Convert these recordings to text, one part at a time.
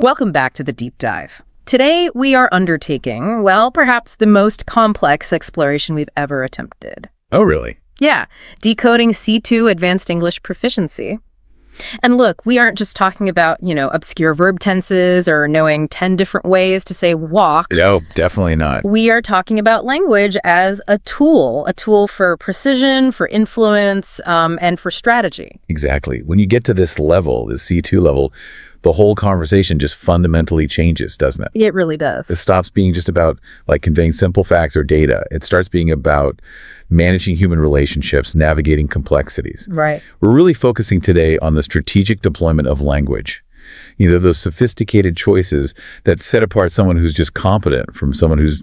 Welcome back to the Deep Dive. Today, we are undertaking, well, perhaps the most complex exploration we've ever attempted. Oh, really? Yeah, decoding C2 Advanced English Proficiency. And look, we aren't just talking about, obscure verb tenses or knowing 10 different ways to say walk. No, definitely not. We are talking about language as a tool for precision, for influence, and for strategy. Exactly. When you get to this level, this C2 level, the whole conversation just fundamentally changes, doesn't it? It really does. It stops being just about conveying simple facts or data. It starts being about managing human relationships, navigating complexities. Right. We're really focusing today on the strategic deployment of language. Those sophisticated choices that set apart someone who's just competent from someone who's,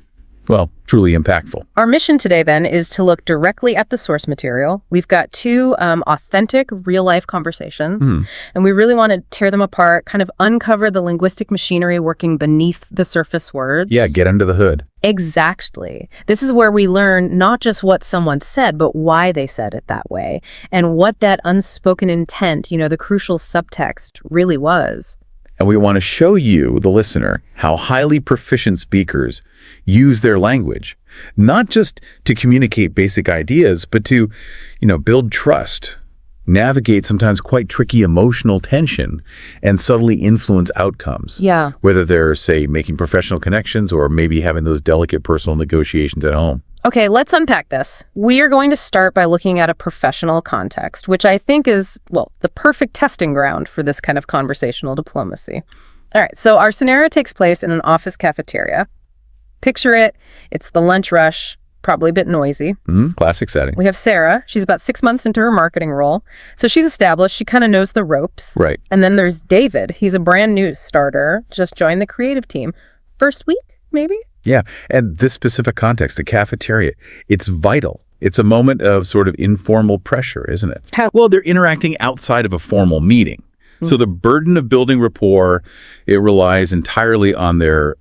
truly impactful. Our mission today, then, is to look directly at the source material. We've got two authentic, real-life conversations, and we really want to tear them apart, kind of uncover the linguistic machinery working beneath the surface words. Yeah, get under the hood. Exactly. This is where we learn not just what someone said, but why they said it that way, and what that unspoken intent, the crucial subtext, really was. And we want to show you, the listener, how highly proficient speakers use their language, not just to communicate basic ideas, but to, build trust, navigate sometimes quite tricky emotional tension, and subtly influence outcomes. Yeah. Whether they're, say, making professional connections or maybe having those delicate personal negotiations at home. Okay, let's unpack this. We are going to start by looking at a professional context, which I think is, the perfect testing ground for this kind of conversational diplomacy. All right, so our scenario takes place in an office cafeteria. Picture it, it's the lunch rush, probably a bit noisy. Classic setting. We have Sarah. She's about 6 months into her marketing role. So she's established. She kind of knows the ropes. Right. And then there's David. He's a brand new starter, just joined the creative team. First week, maybe? Yeah, and this specific context, the cafeteria, it's vital. It's a moment of sort of informal pressure, isn't it? Well, they're interacting outside of a formal meeting. So the burden of building rapport, it relies entirely on their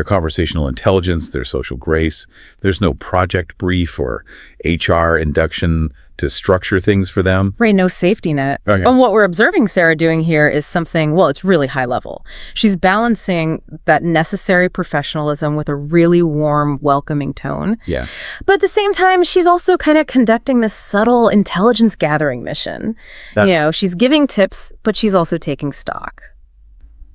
conversational intelligence, their social grace. There's no project brief or HR induction to structure things for them. Right, no safety net. Okay. And what we're observing Sarah doing here is something, it's really high level. She's balancing that necessary professionalism with a really warm, welcoming tone. Yeah. But at the same time, she's also kind of conducting this subtle intelligence gathering mission. She's giving tips, but she's also taking stock.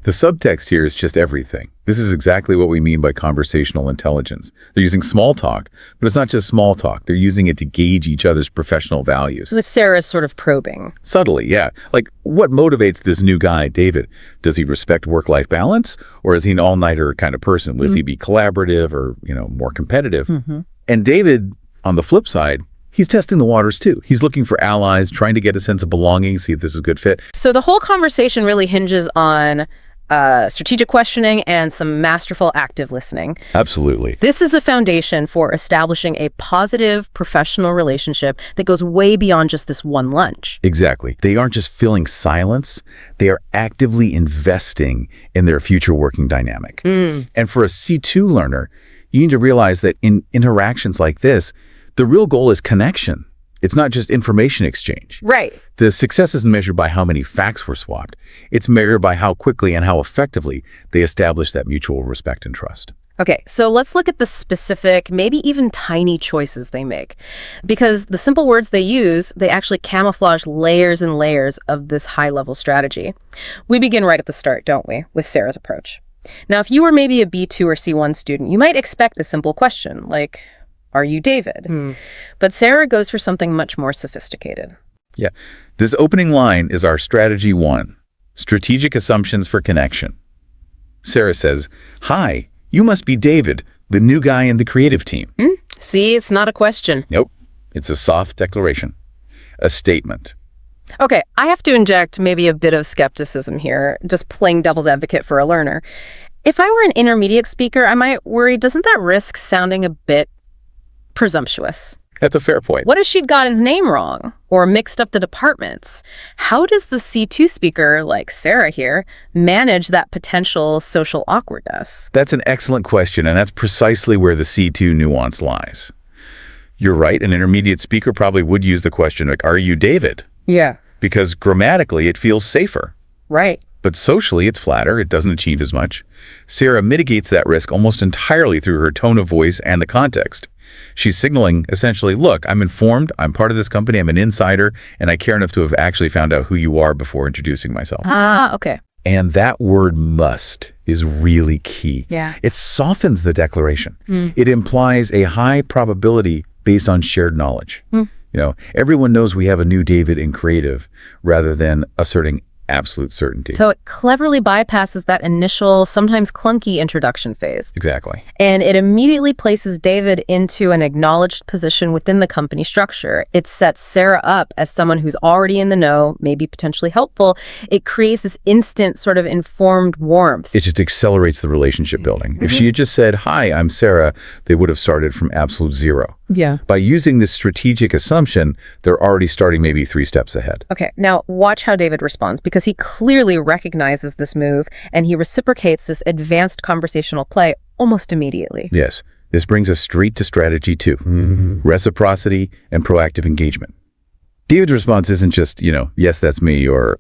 The subtext here is just everything. This is exactly what we mean by conversational intelligence. They're using small talk, but it's not just small talk. They're using it to gauge each other's professional values. So Sarah's sort of probing. Subtly, yeah. Like, what motivates this new guy, David? Does he respect work-life balance? Or is he an all-nighter kind of person? Will he be collaborative or, more competitive? And David, on the flip side, he's testing the waters too. He's looking for allies, trying to get a sense of belonging, see if this is a good fit. So the whole conversation really hinges on strategic questioning and some masterful active listening. Absolutely. This is the foundation for establishing a positive professional relationship that goes way beyond just this one lunch. Exactly. They aren't just filling silence. They are actively investing in their future working dynamic. And for a C2 learner, you need to realize that in interactions like this, the real goal is connection. It's not just information exchange. Right. The success isn't measured by how many facts were swapped. It's measured by how quickly and how effectively they establish that mutual respect and trust. Okay, so let's look at the specific, maybe even tiny choices they make. Because the simple words they use, they actually camouflage layers and layers of this high-level strategy. We begin right at the start, don't we, with Sarah's approach. Now, if you were maybe a B2 or C1 student, you might expect a simple question, like, are you David? But Sarah goes for something much more sophisticated. Yeah. This opening line is our strategy 1, strategic assumptions for connection. Sarah says, "Hi, you must be David, the new guy in the creative team." See, it's not a question. Nope. It's a soft declaration, a statement. Okay, I have to inject maybe a bit of skepticism here, just playing devil's advocate for a learner. If I were an intermediate speaker, I might worry, doesn't that risk sounding a bit presumptuous? That's a fair point. What if she'd gotten his name wrong or mixed up the departments? How does the C2 speaker, like Sarah here, manage that potential social awkwardness? That's an excellent question, and that's precisely where the C2 nuance lies. You're right, an intermediate speaker probably would use the question like, are you David? Yeah. Because grammatically it feels safer. Right. But socially, it's flatter. It doesn't achieve as much. Sarah mitigates that risk almost entirely through her tone of voice and the context. She's signaling, essentially, look, I'm informed, I'm part of this company, I'm an insider, and I care enough to have actually found out who you are before introducing myself. Okay. And that word must is really key. Yeah. It softens the declaration. It implies a high probability based on shared knowledge. Everyone knows we have a new David in creative rather than asserting absolute certainty. So it cleverly bypasses that initial, sometimes clunky introduction phase. Exactly. And it immediately places David into an acknowledged position within the company structure. It sets Sarah up as someone who's already in the know, maybe potentially helpful. It creates this instant sort of informed warmth. It just accelerates the relationship building. If she had just said, hi, I'm Sarah, they would have started from absolute zero. Yeah. By using this strategic assumption, they're already starting maybe 3 steps ahead. Okay, now watch how David responds, because he clearly recognizes this move and he reciprocates this advanced conversational play almost immediately. Yes, this brings us straight to strategy 2, reciprocity and proactive engagement. David's response isn't just, yes, that's me, or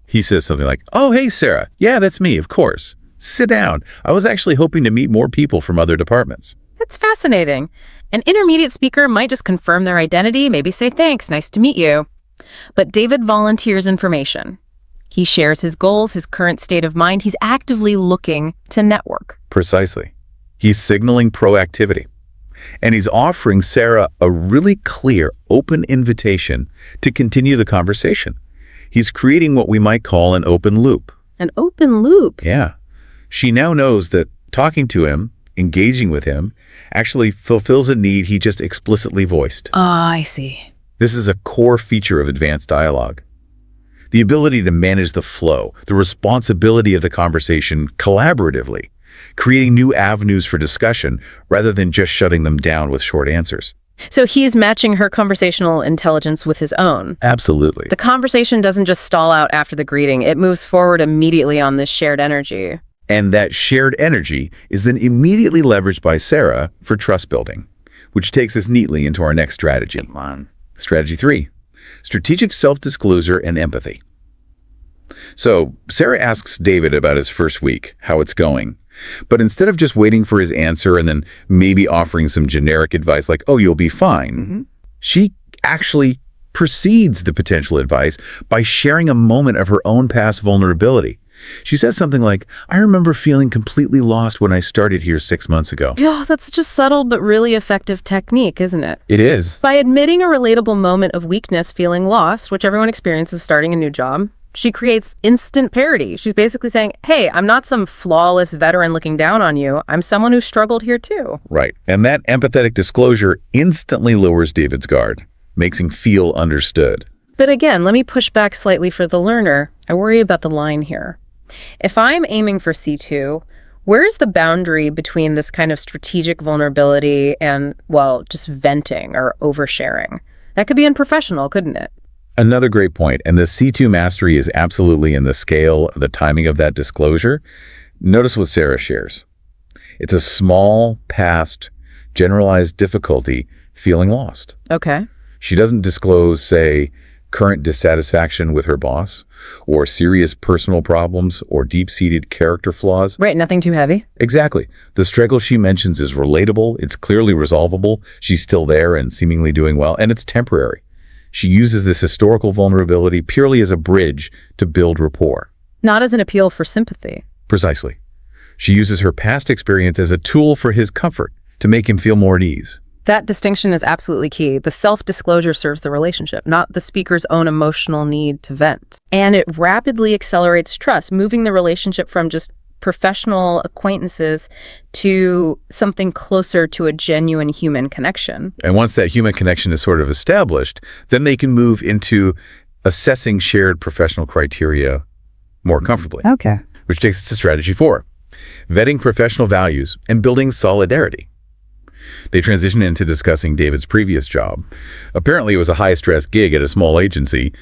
He says something like, oh, hey, Sarah. Yeah, that's me, of course. Sit down. I was actually hoping to meet more people from other departments. That's fascinating. An intermediate speaker might just confirm their identity, maybe say thanks, nice to meet you. But David volunteers information. He shares his goals, his current state of mind. He's actively looking to network. Precisely. He's signaling proactivity. And he's offering Sarah a really clear, open invitation to continue the conversation. He's creating what we might call an open loop. An open loop? Yeah. She now knows that talking to him, engaging with him, actually fulfills a need he just explicitly voiced. I see. This is a core feature of advanced dialogue. The ability to manage the flow, the responsibility of the conversation collaboratively, creating new avenues for discussion rather than just shutting them down with short answers. So he's matching her conversational intelligence with his own. Absolutely. The conversation doesn't just stall out after the greeting. It moves forward immediately on this shared energy. And that shared energy is then immediately leveraged by Sarah for trust building, which takes us neatly into our next strategy. Come on. Strategy 3, strategic self-disclosure and empathy. So Sarah asks David about his first week, how it's going. But instead of just waiting for his answer and then maybe offering some generic advice like, oh, you'll be fine, she actually precedes the potential advice by sharing a moment of her own past vulnerability. She says something like, I remember feeling completely lost when I started here 6 months ago. Yeah, that's just subtle but really effective technique, isn't it? It is. By admitting a relatable moment of weakness, feeling lost, which everyone experiences starting a new job, she creates instant parity. She's basically saying, hey, I'm not some flawless veteran looking down on you. I'm someone who struggled here too. Right. And that empathetic disclosure instantly lowers David's guard, makes him feel understood. But again, let me push back slightly for the learner. I worry about the line here. If I'm aiming for C2, where's the boundary between this kind of strategic vulnerability and, well, just venting or oversharing? That could be unprofessional, couldn't it? Another great point, and the C2 mastery is absolutely in the scale, the timing of that disclosure. Notice what Sarah shares. It's a small, past, generalized difficulty feeling lost. Okay. She doesn't disclose, say, current dissatisfaction with her boss, or serious personal problems, or deep-seated character flaws. Right, nothing too heavy. Exactly. The struggle she mentions is relatable, it's clearly resolvable, she's still there and seemingly doing well, and it's temporary. She uses this historical vulnerability purely as a bridge to build rapport. Not as an appeal for sympathy. Precisely. She uses her past experience as a tool for his comfort, to make him feel more at ease. That distinction is absolutely key. The self-disclosure serves the relationship, not the speaker's own emotional need to vent. And it rapidly accelerates trust, moving the relationship from just professional acquaintances to something closer to a genuine human connection. And once that human connection is sort of established, then they can move into assessing shared professional criteria more comfortably. Okay. Which takes us to strategy 4, vetting professional values and building solidarity. They transition into discussing David's previous job. Apparently, it was a high-stress gig at a small agency,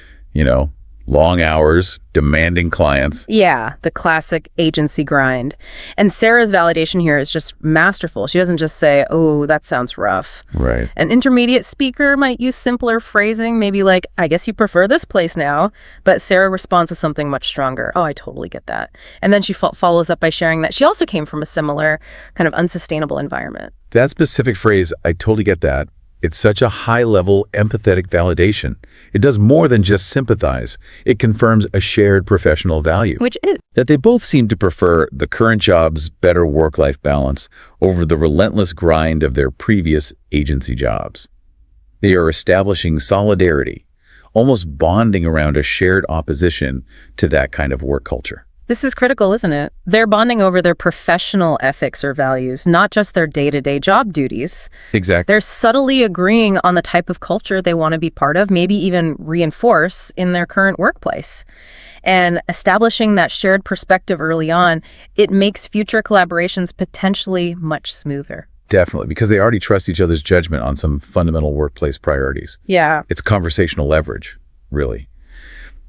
Long hours, demanding clients. Yeah, the classic agency grind. And Sarah's validation here is just masterful. She doesn't just say, oh, that sounds rough. Right. An intermediate speaker might use simpler phrasing, maybe like, I guess you prefer this place now. But Sarah responds with something much stronger. Oh, I totally get that. And then she follows up by sharing that she also came from a similar kind of unsustainable environment. That specific phrase, I totally get that. It's such a high-level, empathetic validation. It does more than just sympathize. It confirms a shared professional value. Which is? That they both seem to prefer the current job's better work-life balance over the relentless grind of their previous agency jobs. They are establishing solidarity, almost bonding around a shared opposition to that kind of work culture. This is critical, isn't it? They're bonding over their professional ethics or values, not just their day-to-day job duties. Exactly. They're subtly agreeing on the type of culture they want to be part of, maybe even reinforce in their current workplace. And establishing that shared perspective early on, it makes future collaborations potentially much smoother. Definitely, because they already trust each other's judgment on some fundamental workplace priorities. Yeah. It's conversational leverage, really.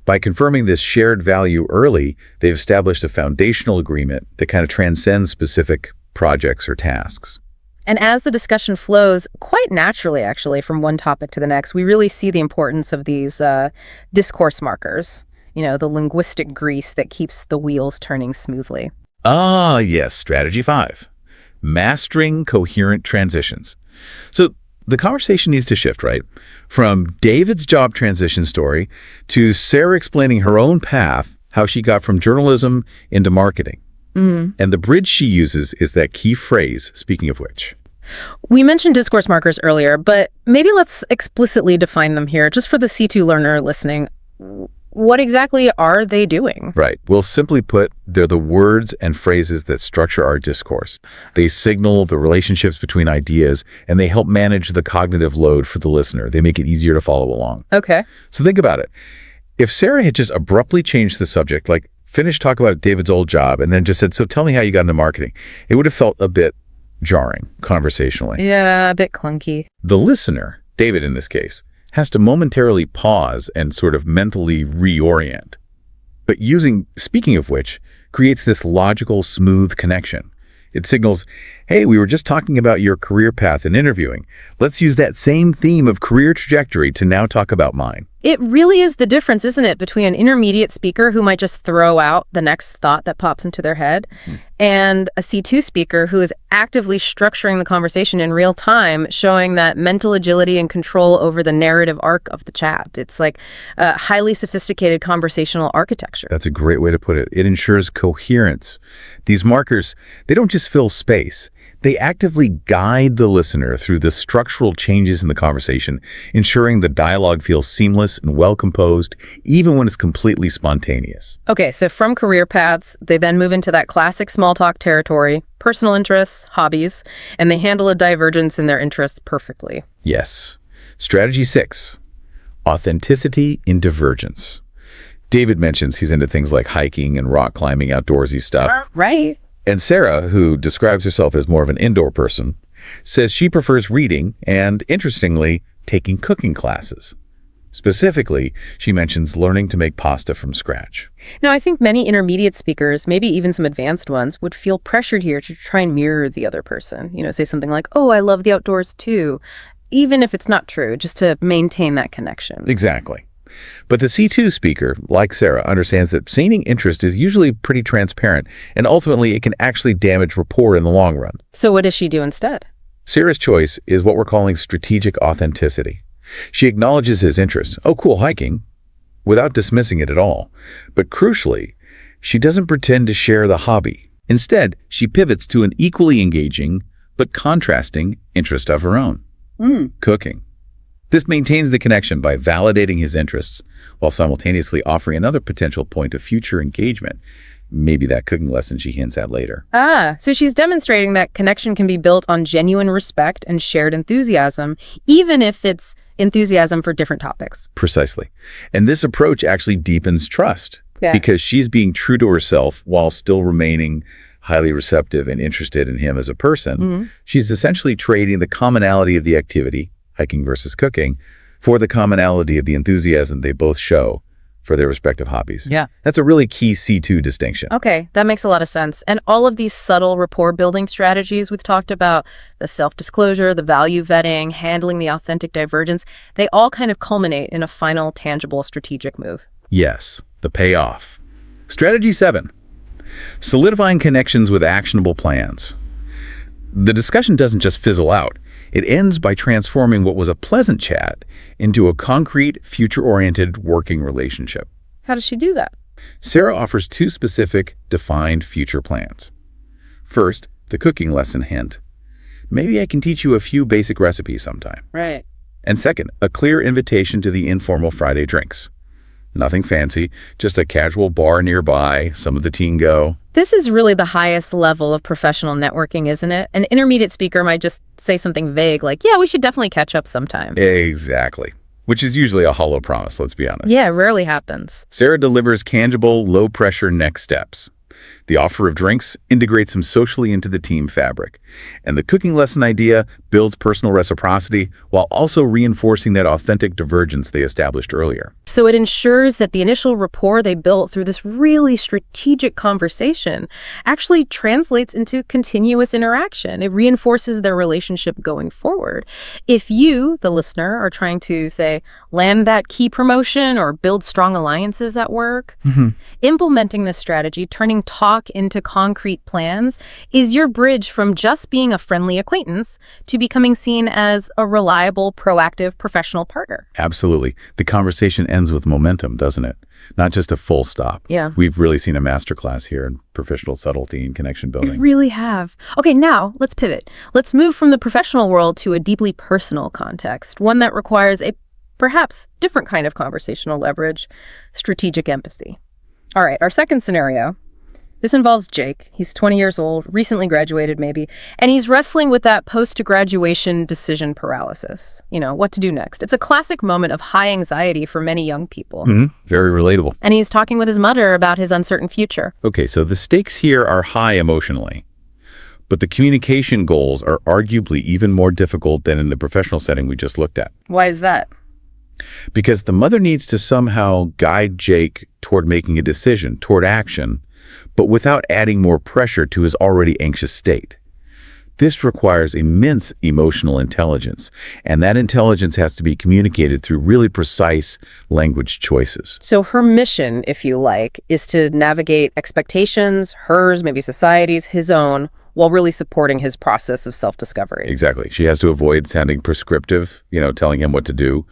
By confirming this shared value early, they've established a foundational agreement that kind of transcends specific projects or tasks. And as the discussion flows, quite naturally, actually, from one topic to the next, we really see the importance of these discourse markers, the linguistic grease that keeps the wheels turning smoothly. Ah, yes, strategy 5, mastering coherent transitions. So the conversation needs to shift, right? From David's job transition story to Sarah explaining her own path, how she got from journalism into marketing. And the bridge she uses is that key phrase, speaking of which. We mentioned discourse markers earlier, but maybe let's explicitly define them here, just for the C2 learner listening. What exactly are they doing? Right. Well, simply put, they're the words and phrases that structure our discourse. They signal the relationships between ideas, and they help manage the cognitive load for the listener. They make it easier to follow along. Okay. So think about it. If Sarah had just abruptly changed the subject, like finished talking about David's old job, and then just said, so tell me how you got into marketing, it would have felt a bit jarring conversationally. Yeah, a bit clunky. The listener, David in this case, has to momentarily pause and sort of mentally reorient. But speaking of which, creates this logical, smooth connection. It signals, hey, we were just talking about your career path in interviewing. Let's use that same theme of career trajectory to now talk about mine. It really is the difference, isn't it, between an intermediate speaker who might just throw out the next thought that pops into their head and a C2 speaker who is actively structuring the conversation in real time, showing that mental agility and control over the narrative arc of the chat. It's like a highly sophisticated conversational architecture. That's a great way to put it. It ensures coherence. These markers, they don't just fill space. They actively guide the listener through the structural changes in the conversation, ensuring the dialogue feels seamless and well-composed, even when it's completely spontaneous. Okay, so from career paths, they then move into that classic small talk territory, personal interests, hobbies, and they handle a divergence in their interests perfectly. Yes. Strategy 6, authenticity in divergence. David mentions he's into things like hiking and rock climbing, outdoorsy stuff. Right. And Sarah, who describes herself as more of an indoor person, says she prefers reading and, interestingly, taking cooking classes. Specifically, she mentions learning to make pasta from scratch. Now, I think many intermediate speakers, maybe even some advanced ones, would feel pressured here to try and mirror the other person. Say something like, oh, I love the outdoors too, even if it's not true, just to maintain that connection. Exactly. But the C2 speaker, like Sarah, understands that feigning interest is usually pretty transparent, and ultimately it can actually damage rapport in the long run. So what does she do instead? Sarah's choice is what we're calling strategic authenticity. She acknowledges his interest, oh cool, hiking, without dismissing it at all. But crucially, she doesn't pretend to share the hobby. Instead, she pivots to an equally engaging but contrasting interest of her own, cooking. This maintains the connection by validating his interests while simultaneously offering another potential point of future engagement, maybe that cooking lesson she hints at later. So she's demonstrating that connection can be built on genuine respect and shared enthusiasm, even if it's enthusiasm for different topics. Precisely. And this approach actually deepens trust because she's being true to herself while still remaining highly receptive and interested in him as a person. She's essentially trading the commonality of the activity, hiking versus cooking, for the commonality of the enthusiasm they both show for their respective hobbies. Yeah. That's a really key C2 distinction. Okay, that makes a lot of sense. And all of these subtle rapport building strategies we've talked about, the self-disclosure, the value vetting, handling the authentic divergence, they all kind of culminate in a final, tangible, strategic move. Yes, the payoff. Strategy 7, solidifying connections with actionable plans. The discussion doesn't just fizzle out. It ends by transforming what was a pleasant chat into a concrete, future-oriented working relationship. How does she do that? Sarah offers 2 specific, defined future plans. First, the cooking lesson hint. Maybe I can teach you a few basic recipes sometime. Right. And second, a clear invitation to the informal Friday drinks. Nothing fancy, just a casual bar nearby, some of the teen go. This is really the highest level of professional networking, isn't it? An intermediate speaker might just say something vague like, yeah, we should definitely catch up sometime. Exactly. Which is usually a hollow promise, let's be honest. Yeah, it rarely happens. Sarah delivers tangible, low-pressure next steps. The offer of drinks integrates them socially into the team fabric. And the cooking lesson idea builds personal reciprocity while also reinforcing that authentic divergence they established earlier. So it ensures that the initial rapport they built through this really strategic conversation actually translates into continuous interaction. It reinforces their relationship going forward. If you, the listener, are trying to, say, land that key promotion or build strong alliances at work, implementing this strategy, turning talk into concrete plans, is your bridge from just being a friendly acquaintance to becoming seen as a reliable, proactive professional partner. Absolutely. The conversation ends with momentum, doesn't it? Not just a full stop. Yeah. We've really seen a masterclass here in professional subtlety and connection building. We really have. Okay, now let's pivot. Let's move from the professional world to a deeply personal context, one that requires a perhaps different kind of conversational leverage, strategic empathy. All right, our second scenario. This involves Jake. He's 20 years old, recently graduated maybe, and he's wrestling with that post-graduation decision paralysis. You know, what to do next. It's a classic moment of high anxiety for many young people. Very relatable. And he's talking with his mother about his uncertain future. Okay, so the stakes here are high emotionally, but the communication goals are arguably even more difficult than in the professional setting we just looked at. Why is that? Because the mother needs to somehow guide Jake toward making a decision, toward action, but without adding more pressure to his already anxious state. This requires immense emotional intelligence, and that intelligence has to be communicated through really precise language choices. So her mission, if you like, is to navigate expectations, hers, maybe society's, his own, while really supporting his process of self-discovery. Exactly. She has to avoid sounding prescriptive, telling him what to do,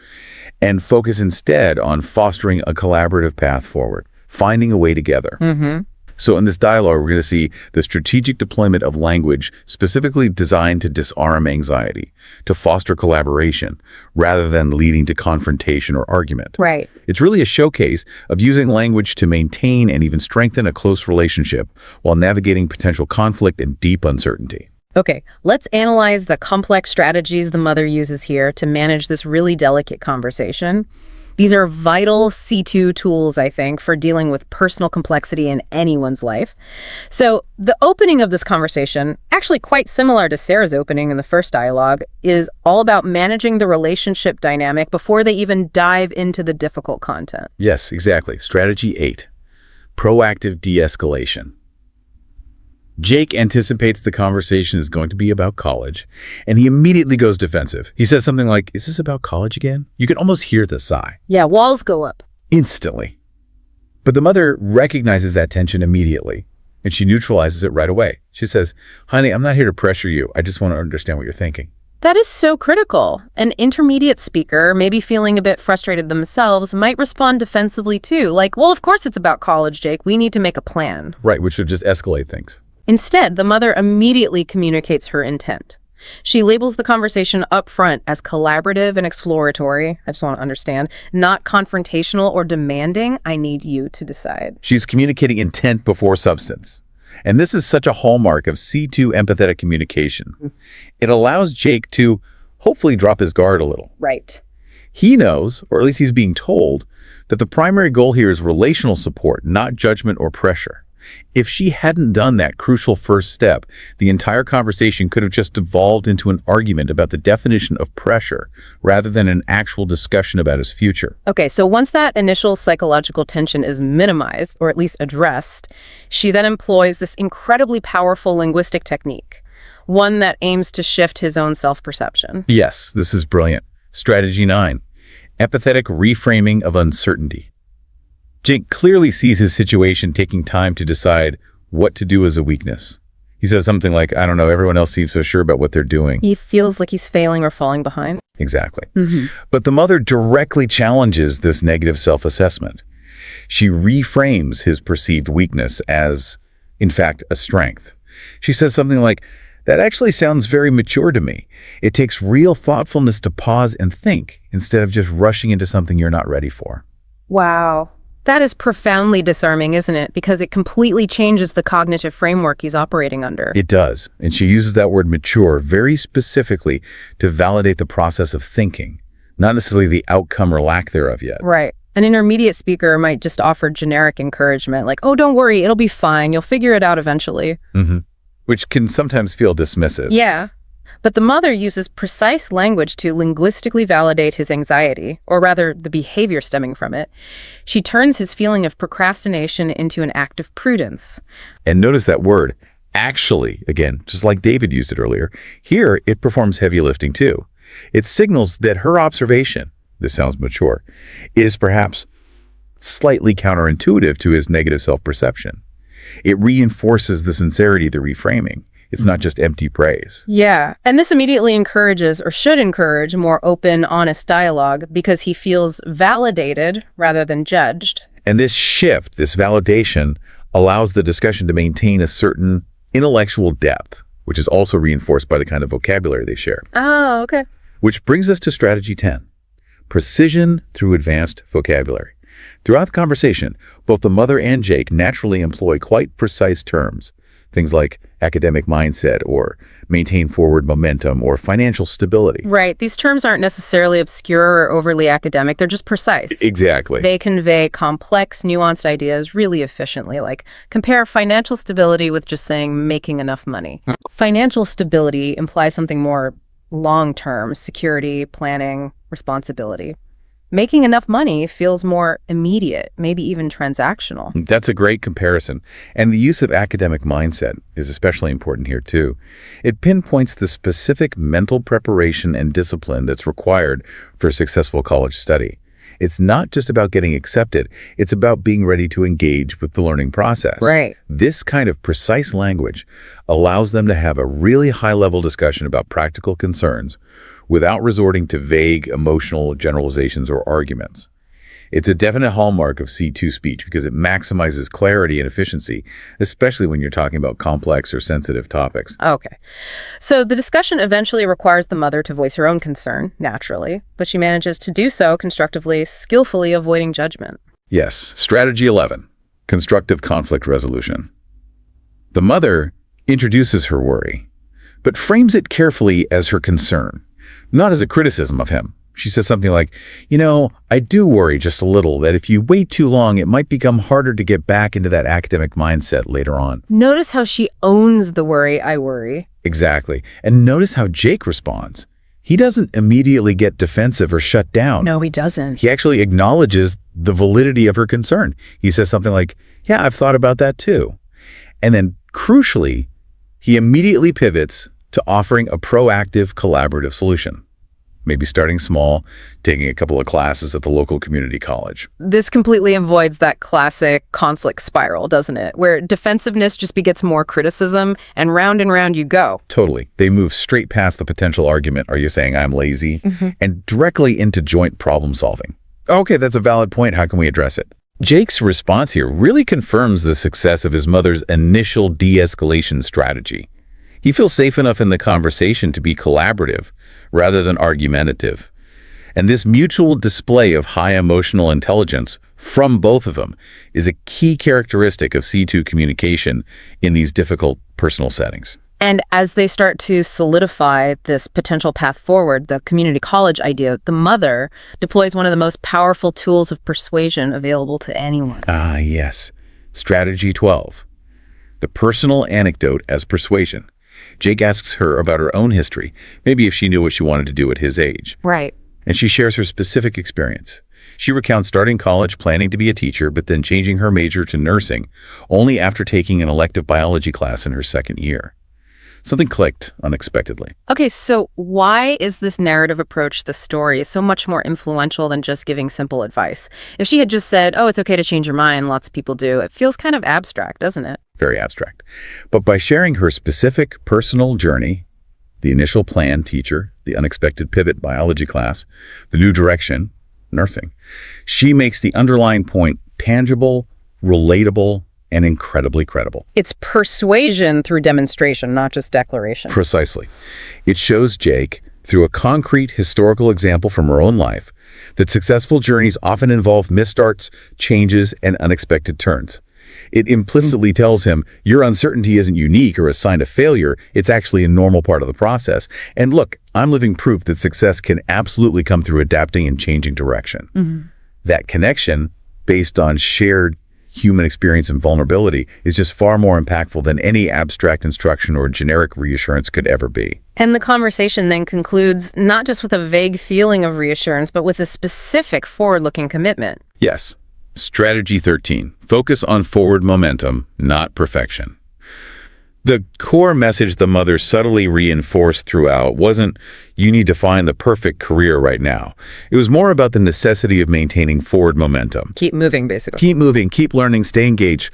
and focus instead on fostering a collaborative path forward, finding a way together. So in this dialogue, we're going to see the strategic deployment of language specifically designed to disarm anxiety, to foster collaboration, rather than leading to confrontation or argument. Right. It's really a showcase of using language to maintain and even strengthen a close relationship while navigating potential conflict and deep uncertainty. Okay, let's analyze the complex strategies the mother uses here to manage this really delicate conversation. These are vital C2 tools, I think, for dealing with personal complexity in anyone's life. So the opening of this conversation, actually quite similar to Sarah's opening in the first dialogue, is all about managing the relationship dynamic before they even dive into the difficult content. Yes, exactly. Strategy 8, proactive de-escalation. Jake anticipates the conversation is going to be about college, and he immediately goes defensive. He says something like, "Is this about college again?" You can almost hear the sigh. Yeah, walls go up. Instantly. But the mother recognizes that tension immediately, and she neutralizes it right away. She says, "Honey, I'm not here to pressure you. I just want to understand what you're thinking." That is so critical. An intermediate speaker, maybe feeling a bit frustrated themselves, might respond defensively too. Like, well, of course it's about college, Jake. We need to make a plan. Right, which would just escalate things. Instead, the mother immediately communicates her intent. She labels the conversation up front as collaborative and exploratory, I just want to understand, not confrontational or demanding. I need you to decide. She's communicating intent before substance. And this is such a hallmark of C2 empathetic communication. It allows Jake to hopefully drop his guard a little. Right. He knows, or at least he's being told, that the primary goal here is relational support, not judgment or pressure. If she hadn't done that crucial first step, the entire conversation could have just devolved into an argument about the definition of pressure rather than an actual discussion about his future. Okay, so once that initial psychological tension is minimized, or at least addressed, she then employs this incredibly powerful linguistic technique, one that aims to shift his own self-perception. Yes, this is brilliant. Strategy 9, empathetic reframing of uncertainty. Jake clearly sees his situation taking time to decide what to do as a weakness. He says something like, I don't know, everyone else seems so sure about what they're doing. He feels like he's failing or falling behind. Exactly. But the mother directly challenges this negative self-assessment. She reframes his perceived weakness as, in fact, a strength. She says something like, that actually sounds very mature to me. It takes real thoughtfulness to pause and think instead of just rushing into something you're not ready for. Wow. That is profoundly disarming, isn't it? Because it completely changes the cognitive framework he's operating under. It does. And she uses that word mature very specifically to validate the process of thinking, not necessarily the outcome or lack thereof yet. Right. An intermediate speaker might just offer generic encouragement, like, oh, don't worry, it'll be fine. You'll figure it out eventually. Which can sometimes feel dismissive. Yeah. But the mother uses precise language to linguistically validate his anxiety, or rather, the behavior stemming from it. She turns his feeling of procrastination into an act of prudence. And notice that word, actually, again, just like David used it earlier. Here, it performs heavy lifting too. It signals that her observation, this sounds mature, is perhaps slightly counterintuitive to his negative self-perception. It reinforces the sincerity of the reframing. It's not just empty praise. Yeah, and this immediately encourages, or should encourage, more open, honest dialogue because he feels validated rather than judged. And this shift, this validation, allows the discussion to maintain a certain intellectual depth, which is also reinforced by the kind of vocabulary they share. Oh, okay. Which brings us to strategy 10, precision through advanced vocabulary. Throughout the conversation, both the mother and Jake naturally employ quite precise terms, things like academic mindset or maintain forward momentum or financial stability. Right. These terms aren't necessarily obscure or overly academic. They're just precise. Exactly. They convey complex, nuanced ideas really efficiently, like compare financial stability with just saying making enough money. Financial stability implies something more long-term, security, planning, responsibility. Making enough money feels more immediate, maybe even transactional. That's a great comparison. And the use of academic mindset is especially important here too. It pinpoints the specific mental preparation and discipline that's required for successful college study. It's not just about getting accepted, it's about being ready to engage with the learning process. Right. This kind of precise language allows them to have a really high-level discussion about practical concerns without resorting to vague emotional generalizations or arguments. It's a definite hallmark of C2 speech because it maximizes clarity and efficiency, especially when you're talking about complex or sensitive topics. Okay. So the discussion eventually requires the mother to voice her own concern, naturally, but she manages to do so constructively, skillfully avoiding judgment. Yes. Strategy 11, constructive conflict resolution. The mother introduces her worry, but frames it carefully as her concern, not as a criticism of him. She says something like, you know, I do worry just a little that if you wait too long, it might become harder to get back into that academic mindset later on. Notice how she owns the worry, I worry. Exactly. And notice how Jake responds. He doesn't immediately get defensive or shut down. No, he doesn't. He actually acknowledges the validity of her concern. He says something like, yeah, I've thought about that too. And then, crucially, he immediately pivots to offering a proactive, collaborative solution. Maybe starting small, taking a couple of classes at the local community college. This completely avoids that classic conflict spiral, doesn't it? Where defensiveness just begets more criticism, and round you go. Totally. They move straight past the potential argument, are you saying I'm lazy? And directly into joint problem solving. Okay, that's a valid point. How can we address it? Jake's response here really confirms the success of his mother's initial de-escalation strategy. He feels safe enough in the conversation to be collaborative rather than argumentative. And this mutual display of high emotional intelligence from both of them is a key characteristic of C2 communication in these difficult personal settings. And as they start to solidify this potential path forward, the community college idea, the mother deploys one of the most powerful tools of persuasion available to anyone. Ah, yes. Strategy 12, The personal anecdote as persuasion. Jake asks her about her own history, maybe if she knew what she wanted to do at his age. Right. And she shares her specific experience. She recounts starting college planning to be a teacher, but then changing her major to nursing, only after taking an elective biology class in her second year. Something clicked unexpectedly. Okay, so why is this narrative approach to the story so much more influential than just giving simple advice? If she had just said, oh, it's okay to change your mind, lots of people do, it feels kind of abstract, doesn't it? Very abstract. But by sharing her specific personal journey, the initial plan, teacher, the unexpected pivot, biology class, the new direction, nursing, she makes the underlying point tangible, relatable, and incredibly credible. It's persuasion through demonstration, not just declaration. Precisely. It shows Jake, through a concrete historical example from her own life, that successful journeys often involve misstarts, changes, and unexpected turns. It implicitly tells him your uncertainty isn't unique or a sign of failure. It's actually a normal part of the process. And look, I'm living proof that success can absolutely come through adapting and changing direction. That connection, based on shared human experience and vulnerability, is just far more impactful than any abstract instruction or generic reassurance could ever be. And the conversation then concludes not just with a vague feeling of reassurance, but with a specific forward-looking commitment. Yes. Strategy 13. Focus on forward momentum, not perfection. The core message the mother subtly reinforced throughout wasn't, you need to find the perfect career right now. It was more about the necessity of maintaining forward momentum. Keep moving, basically. Keep moving, keep learning, stay engaged.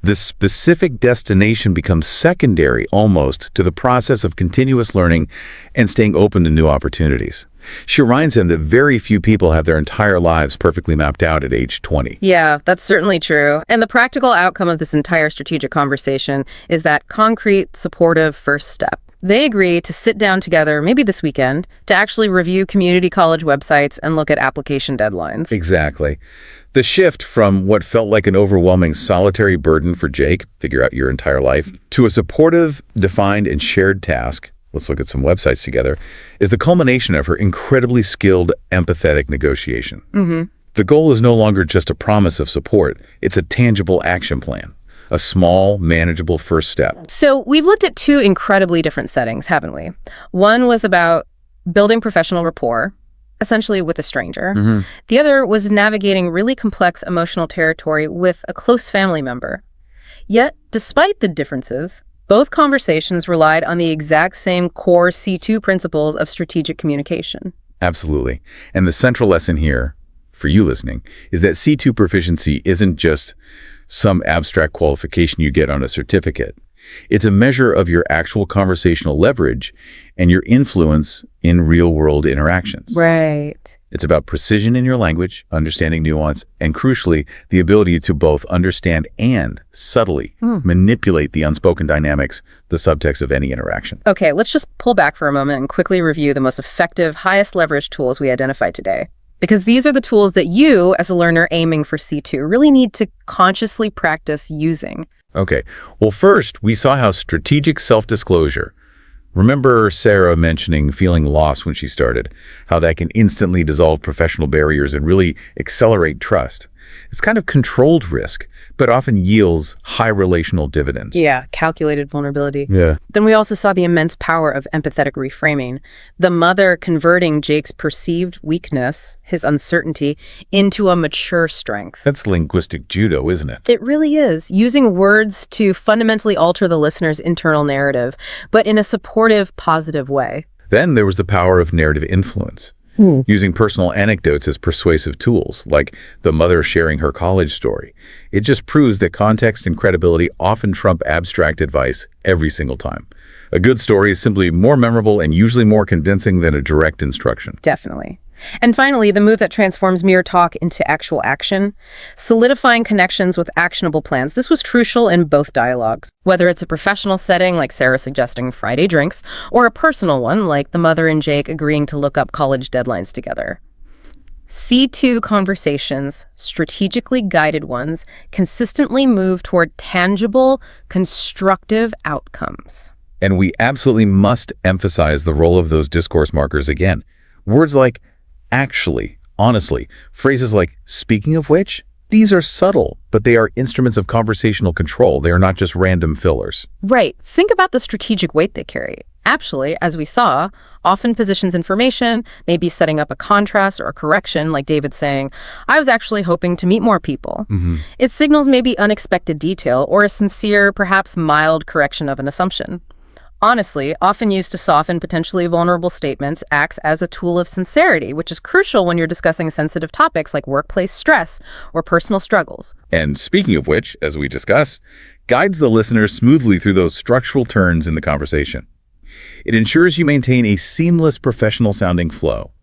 The specific destination becomes secondary almost to the process of continuous learning and staying open to new opportunities. She reminds him that very few people have their entire lives perfectly mapped out at age 20. Yeah, that's certainly true. And the practical outcome of this entire strategic conversation is that concrete, supportive first step. They agree to sit down together, maybe this weekend, to actually review community college websites and look at application deadlines. Exactly. The shift from what felt like an overwhelming solitary burden for Jake, figure out your entire life, to a supportive, defined, and shared task, let's look at some websites together, is the culmination of her incredibly skilled, empathetic negotiation. The goal is no longer just a promise of support. It's a tangible action plan, a small, manageable first step. So we've looked at two incredibly different settings, haven't we? One was about building professional rapport, essentially with a stranger. The other was navigating really complex emotional territory with a close family member. Yet, despite the differences, both conversations relied on the exact same core C2 principles of strategic communication. Absolutely. And the central lesson here, for you listening, is that C2 proficiency isn't just some abstract qualification you get on a certificate. It's a measure of your actual conversational leverage and your influence in real-world interactions. Right. It's about precision in your language, understanding nuance, and crucially, the ability to both understand and subtly manipulate the unspoken dynamics, the subtext of any interaction. Okay, let's just pull back for a moment and quickly review the most effective, highest leverage tools we identified today. Because these are the tools that you, as a learner aiming for C2, really need to consciously practice using. Okay, well first, we saw how strategic self-disclosure, remember Sarah mentioning feeling lost when she started, how that can instantly dissolve professional barriers and really accelerate trust. It's kind of controlled risk, but often yields high relational dividends. Yeah, calculated vulnerability. Yeah. Then we also saw the immense power of empathetic reframing. The mother converting Jake's perceived weakness, his uncertainty, into a mature strength. That's linguistic judo, isn't it? It really is, using words to fundamentally alter the listener's internal narrative, but in a supportive, positive way. Then there was the power of narrative influence. Using personal anecdotes as persuasive tools, like the mother sharing her college story. It just proves that context and credibility often trump abstract advice every single time. A good story is simply more memorable and usually more convincing than a direct instruction. Definitely. And finally, the move that transforms mere talk into actual action, solidifying connections with actionable plans. This was crucial in both dialogues, whether it's a professional setting like Sarah suggesting Friday drinks, or a personal one like the mother and Jake agreeing to look up college deadlines together. C2 conversations, strategically guided ones, consistently move toward tangible, constructive outcomes. And we absolutely must emphasize the role of those discourse markers again. Words like actually, honestly, phrases like speaking of which, These are subtle, but they are instruments of conversational control. They are not just random fillers. Right. Think about the strategic weight they carry. Actually, as we saw, often positions information, maybe setting up a contrast or a correction, like David saying, I was actually hoping to meet more people. It signals maybe unexpected detail or a sincere, perhaps mild correction of an assumption. Honestly, often used to soften potentially vulnerable statements, acts as a tool of sincerity, which is crucial when you're discussing sensitive topics like workplace stress or personal struggles. And speaking of which, as we discussed, guides the listener smoothly through those structural turns in the conversation. It ensures you maintain a seamless professional-sounding flow.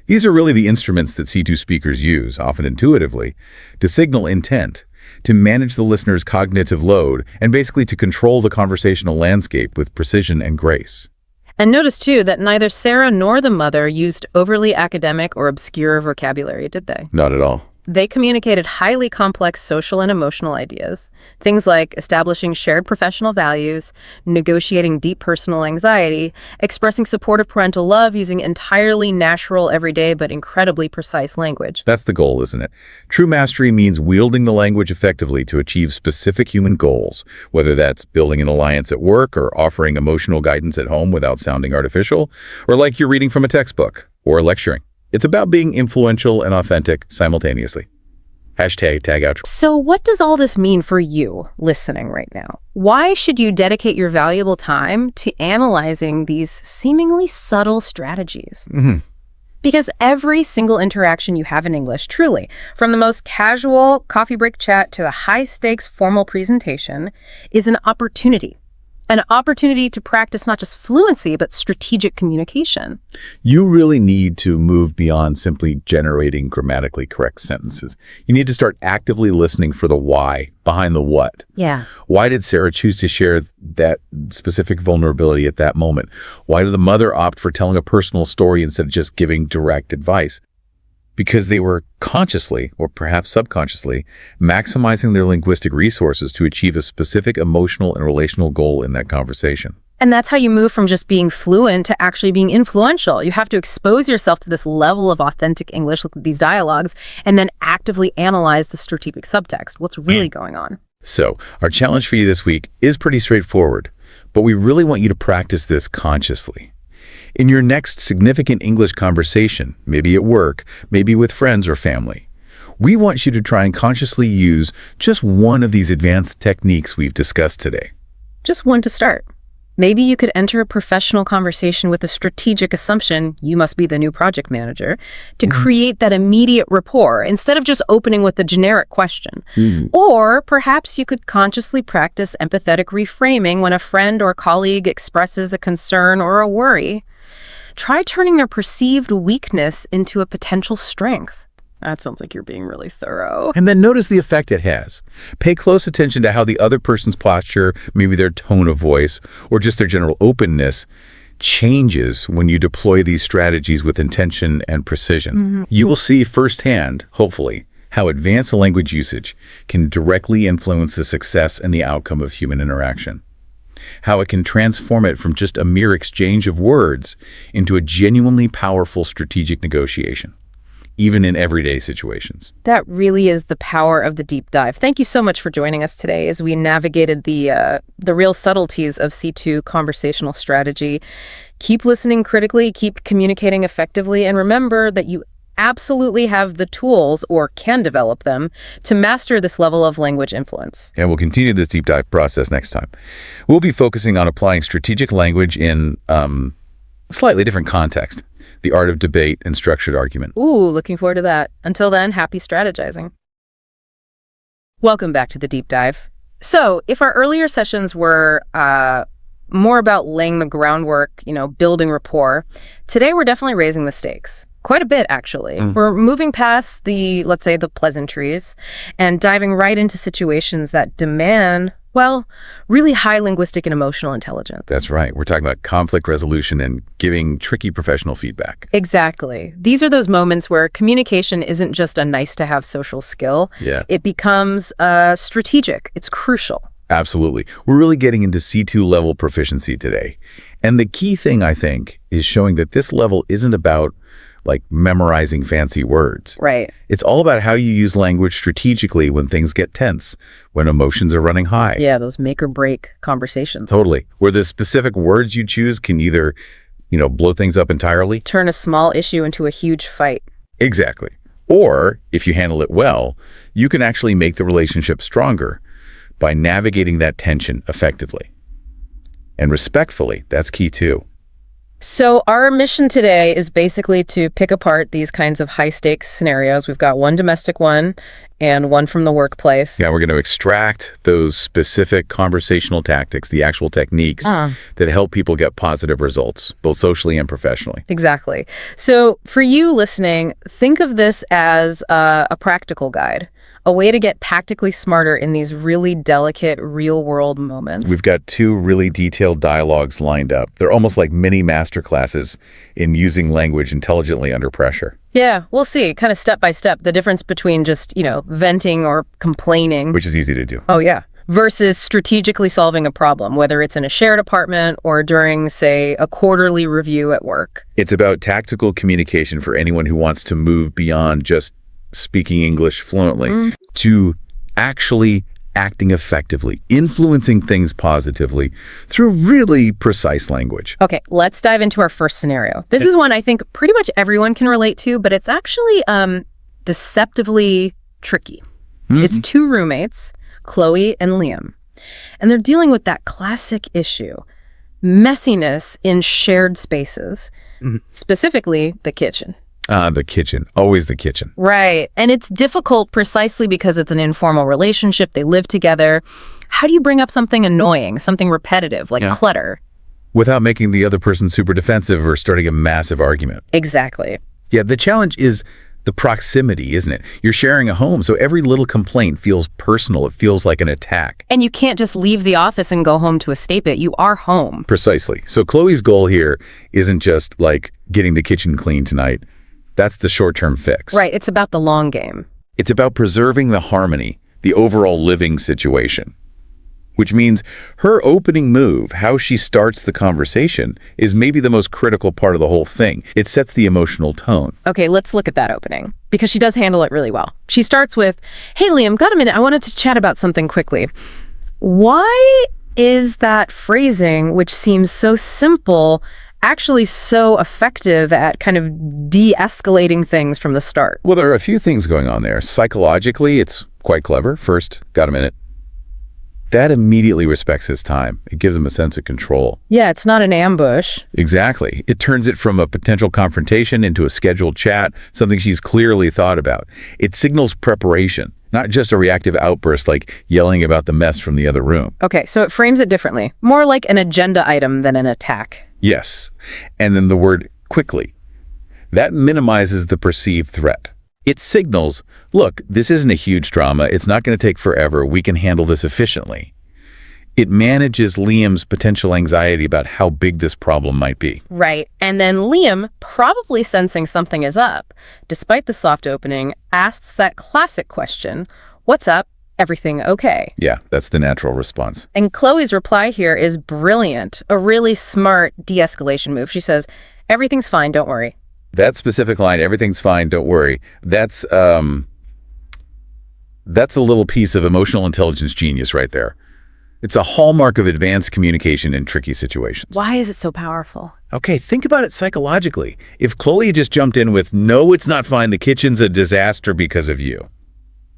These are really the instruments that C2 speakers use, often intuitively, to signal intent, to manage the listener's cognitive load, and basically to control the conversational landscape with precision and grace. And notice, too, that neither Sarah nor the mother used overly academic or obscure vocabulary, did they? Not at all. They communicated highly complex social and emotional ideas, things like establishing shared professional values, negotiating deep personal anxiety, expressing supportive parental love using entirely natural, everyday, but incredibly precise language. That's the goal, isn't it? True mastery means wielding the language effectively to achieve specific human goals, whether that's building an alliance at work or offering emotional guidance at home without sounding artificial, or like you're reading from a textbook or lecturing. It's about being influential and authentic simultaneously. Hashtag tag outro. So what does all this mean for you listening right now? Why should you dedicate your valuable time to analyzing these seemingly subtle strategies? Because every single interaction you have in English, truly, from the most casual coffee break chat to the high-stakes formal presentation, is an opportunity. An opportunity to practice not just fluency, but strategic communication. You really need to move beyond simply generating grammatically correct sentences. You need to start actively listening for the why behind the what. Yeah. Why did Sarah choose to share that specific vulnerability at that moment? Why did the mother opt for telling a personal story instead of just giving direct advice? Because they were consciously, or perhaps subconsciously, maximizing their linguistic resources to achieve a specific emotional and relational goal in that conversation. And that's how you move from just being fluent to actually being influential. You have to expose yourself to this level of authentic English, look at these dialogues, and then actively analyze the strategic subtext. What's really going on? So, our challenge for you this week is pretty straightforward, but we really want you to practice this consciously. In your next significant English conversation, maybe at work, maybe with friends or family, we want you to try and consciously use just one of these advanced techniques we've discussed today. Just one to start. Maybe you could enter a professional conversation with a strategic assumption, you must be the new project manager, to create that immediate rapport instead of just opening with a generic question. Or perhaps you could consciously practice empathetic reframing when a friend or colleague expresses a concern or a worry. Try turning their perceived weakness into a potential strength. That sounds like you're being really thorough. And then notice the effect it has. Pay close attention to how the other person's posture, maybe their tone of voice, or just their general openness changes when you deploy these strategies with intention and precision. You will see firsthand, hopefully, how advanced language usage can directly influence the success and the outcome of human interaction. How it can transform it from just a mere exchange of words into a genuinely powerful strategic negotiation, even in everyday situations. That really is the power of the deep dive. Thank you so much for joining us today as we navigated the real subtleties of C2 conversational strategy. Keep listening critically, keep communicating effectively, and remember that you absolutely have the tools, or can develop them, to master this level of language influence. And we'll continue this deep dive process next time. We'll be focusing on applying strategic language in a slightly different context, the art of debate and structured argument. Ooh, looking forward to that. Until then, happy strategizing. Welcome back to the deep dive. So, if our earlier sessions were more about laying the groundwork, building rapport, today we're definitely raising the stakes. Quite a bit, actually. We're moving past let's say, the pleasantries and diving right into situations that demand, really high linguistic and emotional intelligence. That's right. We're talking about conflict resolution and giving tricky professional feedback. Exactly. These are those moments where communication isn't just a nice-to-have social skill. Yeah. It becomes strategic. It's crucial. Absolutely. We're really getting into C2 level proficiency today. And the key thing, I think, is showing that this level isn't about like memorizing fancy words. Right. It's all about how you use language strategically when things get tense, when emotions are running high. Yeah, those make or break conversations. Totally. Where the specific words you choose can either, blow things up entirely. Turn a small issue into a huge fight. Exactly. Or, if you handle it well, you can actually make the relationship stronger by navigating that tension effectively. And respectfully, that's key too. So our mission today is basically to pick apart these kinds of high-stakes scenarios. We've got one domestic one and one from the workplace. Yeah, we're going to extract those specific conversational tactics, the actual techniques that help people get positive results, both socially and professionally. Exactly. So for you listening, think of this as a practical guide, a way to get tactically smarter in these really delicate real-world moments. We've got 2 really detailed dialogues lined up. They're almost like mini masterclasses in using language intelligently under pressure. Yeah, we'll see, kind of step by step, the difference between just, venting or complaining. Which is easy to do. Oh, yeah. Versus strategically solving a problem, whether it's in a shared apartment or during, say, a quarterly review at work. It's about tactical communication for anyone who wants to move beyond just speaking English fluently to actually acting effectively, influencing things positively through really precise language. Okay, let's dive into our first scenario. This is one I think pretty much everyone can relate to, but it's actually deceptively tricky. It's 2 roommates, Chloe and Liam, and they're dealing with that classic issue, messiness in shared spaces, specifically the kitchen. The kitchen. Always the kitchen. Right. And it's difficult precisely because it's an informal relationship. They live together. How do you bring up something annoying, something repetitive, like clutter? Without making the other person super defensive or starting a massive argument. Exactly. Yeah, the challenge is the proximity, isn't it? You're sharing a home, so every little complaint feels personal. It feels like an attack. And you can't just leave the office and go home to escape it. You are home. Precisely. So Chloe's goal here isn't just like getting the kitchen clean tonight. That's the short-term fix. Right. It's about the long game. It's about preserving the harmony, the overall living situation. Which means her opening move, how she starts the conversation, is maybe the most critical part of the whole thing. It sets the emotional tone. Okay, let's look at that opening, because she does handle it really well. She starts with, "Hey, Liam, got a minute? I wanted to chat about something quickly." Why is that phrasing, which seems so simple, actually so effective at kind of de-escalating things from the start? Well, there are a few things going on there. Psychologically, it's quite clever. First, got a minute? That immediately respects his time. It gives him a sense of control. Yeah, it's not an ambush. Exactly. It turns it from a potential confrontation into a scheduled chat, something she's clearly thought about. It signals preparation, not just a reactive outburst like yelling about the mess from the other room. Okay, so it frames it differently. More like an agenda item than an attack. Yes. And then the word quickly. That minimizes the perceived threat. It signals, look, this isn't a huge drama. It's not going to take forever. We can handle this efficiently. It manages Liam's potential anxiety about how big this problem might be. Right. And then Liam, probably sensing something is up, despite the soft opening, asks that classic question, "What's up? Everything okay?" Yeah, that's the natural response. And Chloe's reply here is brilliant, a really smart de-escalation move. She says, "Everything's fine, don't worry." That specific line, "everything's fine, don't worry," that's a little piece of emotional intelligence genius right there. It's a hallmark of advanced communication in tricky situations. Why is it so powerful? Okay, think about it psychologically. If Chloe had just jumped in with, "No, it's not fine, the kitchen's a disaster because of you,"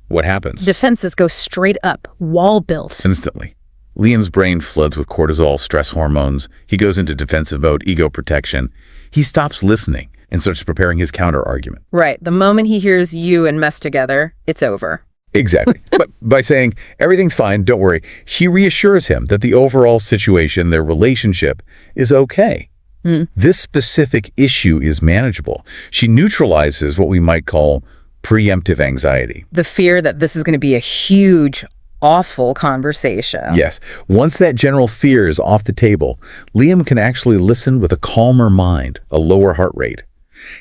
what happens? Defenses go straight up, wall built. Instantly. Liam's brain floods with cortisol, stress hormones. He goes into defensive mode, ego protection. He stops listening and starts preparing his counter-argument. Right. The moment he hears you and mess together, it's over. Exactly. But by saying, "Everything's fine, don't worry," she reassures him that the overall situation, their relationship, is okay. This specific issue is manageable. She neutralizes what we might call preemptive anxiety. The fear that this is going to be a huge, awful conversation. Yes. Once that general fear is off the table, Liam can actually listen with a calmer mind, a lower heart rate.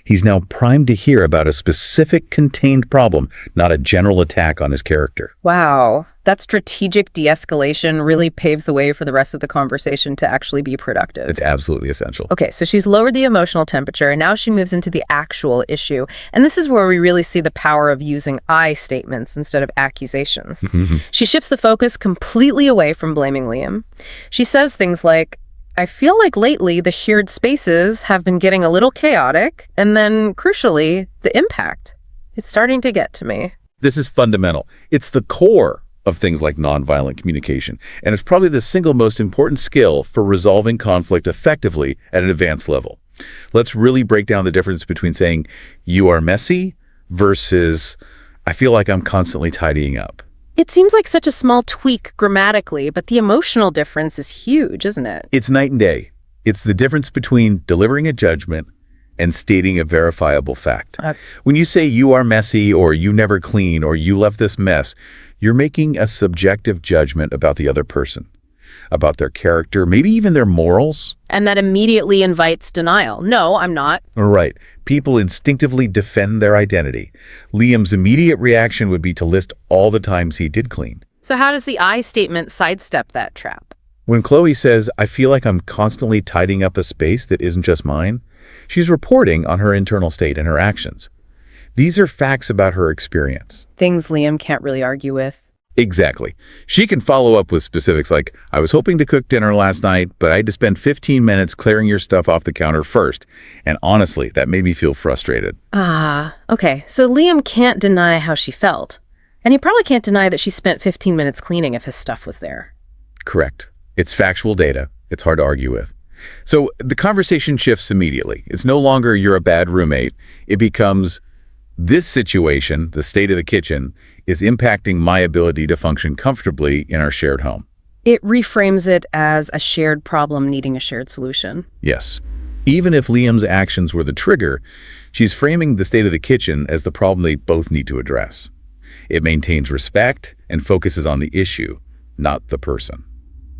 He's now primed to hear about a specific contained problem, not a general attack on his character. Wow. That strategic de-escalation really paves the way for the rest of the conversation to actually be productive. It's absolutely essential. Okay, so she's lowered the emotional temperature, and now she moves into the actual issue. And this is where we really see the power of using I statements instead of accusations. She shifts the focus completely away from blaming Liam. She says things like, I feel like lately the shared spaces have been getting a little chaotic, and then, crucially, the impact. It's starting to get to me. This is fundamental. It's the core of things like nonviolent communication, and it's probably the single most important skill for resolving conflict effectively at an advanced level. Let's really break down the difference between saying, you are messy, versus, I feel like I'm constantly tidying up. It seems like such a small tweak grammatically, but the emotional difference is huge, isn't it? It's night and day. It's the difference between delivering a judgment and stating a verifiable fact. When you say you are messy, or you never clean, or you left this mess, you're making a subjective judgment about the other person, about their character, maybe even their morals. And that immediately invites denial. No, I'm not. Right. People instinctively defend their identity. Liam's immediate reaction would be to list all the times he did clean. So how does the I statement sidestep that trap? When Chloe says, I feel like I'm constantly tidying up a space that isn't just mine, she's reporting on her internal state and her actions. These are facts about her experience. Things Liam can't really argue with. Exactly. She can follow up with specifics like, I was hoping to cook dinner last night, but I had to spend 15 minutes clearing your stuff off the counter first. And honestly, that made me feel frustrated. Okay. So Liam can't deny how she felt. And he probably can't deny that she spent 15 minutes cleaning if his stuff was there. Correct. It's factual data. It's hard to argue with. So the conversation shifts immediately. It's no longer you're a bad roommate. It becomes, this situation, the state of the kitchen, is impacting my ability to function comfortably in our shared home. It reframes it as a shared problem needing a shared solution. Yes. Even if Liam's actions were the trigger, she's framing the state of the kitchen as the problem they both need to address. It maintains respect and focuses on the issue, not the person.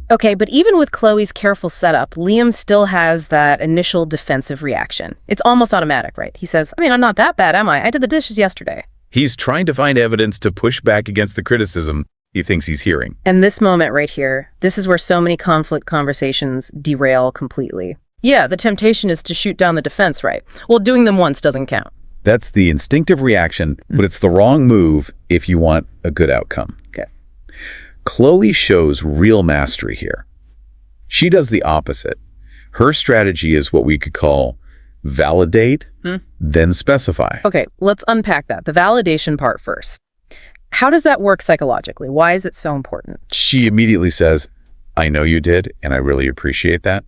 Okay, but even with Chloe's careful setup, Liam still has that initial defensive reaction. It's almost automatic, right? He says, I'm not that bad, am I? I did the dishes yesterday. He's trying to find evidence to push back against the criticism he thinks he's hearing. And this moment right here, this is where so many conflict conversations derail completely. Yeah, the temptation is to shoot down the defense, right? Well, doing them once doesn't count. That's the instinctive reaction, but it's the wrong move if you want a good outcome. Okay. Chloe shows real mastery here. She does the opposite. Her strategy is what we could call validate, then specify. Okay, let's unpack that. The validation part first. How does that work psychologically? Why is it so important? She immediately says, I know you did, and I really appreciate that.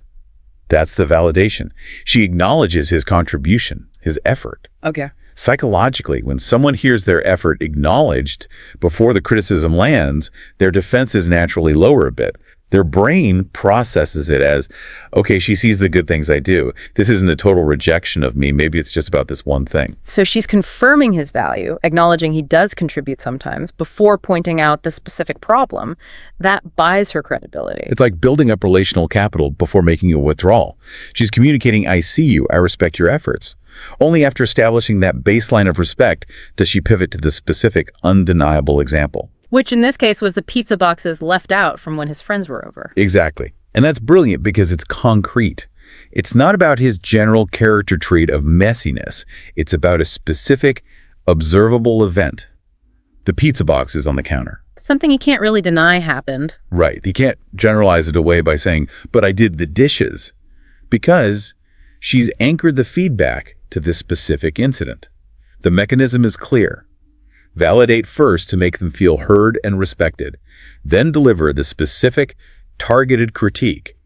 That's the validation. She acknowledges his contribution, his effort. Okay. Psychologically, when someone hears their effort acknowledged before the criticism lands, their defenses naturally lower a bit. Their brain processes it as, okay, she sees the good things I do. This isn't a total rejection of me. Maybe it's just about this one thing. So she's confirming his value, acknowledging he does contribute sometimes, before pointing out the specific problem. That buys her credibility. It's like building up relational capital before making a withdrawal. She's communicating, I see you, I respect your efforts. Only after establishing that baseline of respect does she pivot to the specific, undeniable example. Which in this case was the pizza boxes left out from when his friends were over. Exactly. And that's brilliant because it's concrete. It's not about his general character trait of messiness. It's about a specific, observable event. The pizza boxes on the counter. Something he can't really deny happened. Right. He can't generalize it away by saying, but I did the dishes. Because she's anchored the feedback to this specific incident. The mechanism is clear. Validate first to make them feel heard and respected, then deliver the specific, targeted critique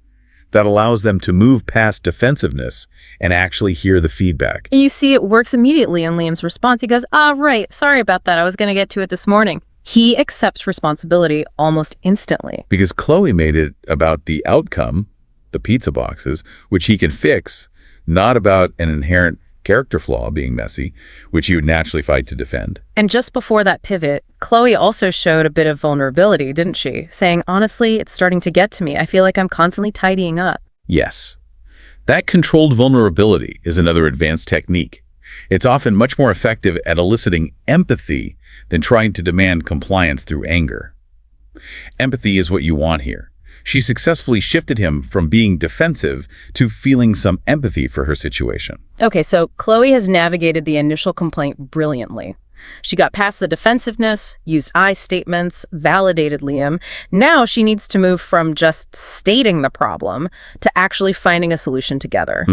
that allows them to move past defensiveness and actually hear the feedback. And you see it works immediately in Liam's response. He goes, right, sorry about that. I was going to get to it this morning. He accepts responsibility almost instantly. Because Chloe made it about the outcome, the pizza boxes, which he can fix, not about an inherent character flaw being messy, which you would naturally fight to defend. And just before that pivot, Chloe also showed a bit of vulnerability, didn't she? Saying, honestly, it's starting to get to me. I feel like I'm constantly tidying up. Yes. That controlled vulnerability is another advanced technique. It's often much more effective at eliciting empathy than trying to demand compliance through anger. Empathy is what you want here. She successfully shifted him from being defensive to feeling some empathy for her situation. Okay, so Chloe has navigated the initial complaint brilliantly. She got past the defensiveness, used I statements, validated Liam. Now she needs to move from just stating the problem to actually finding a solution together.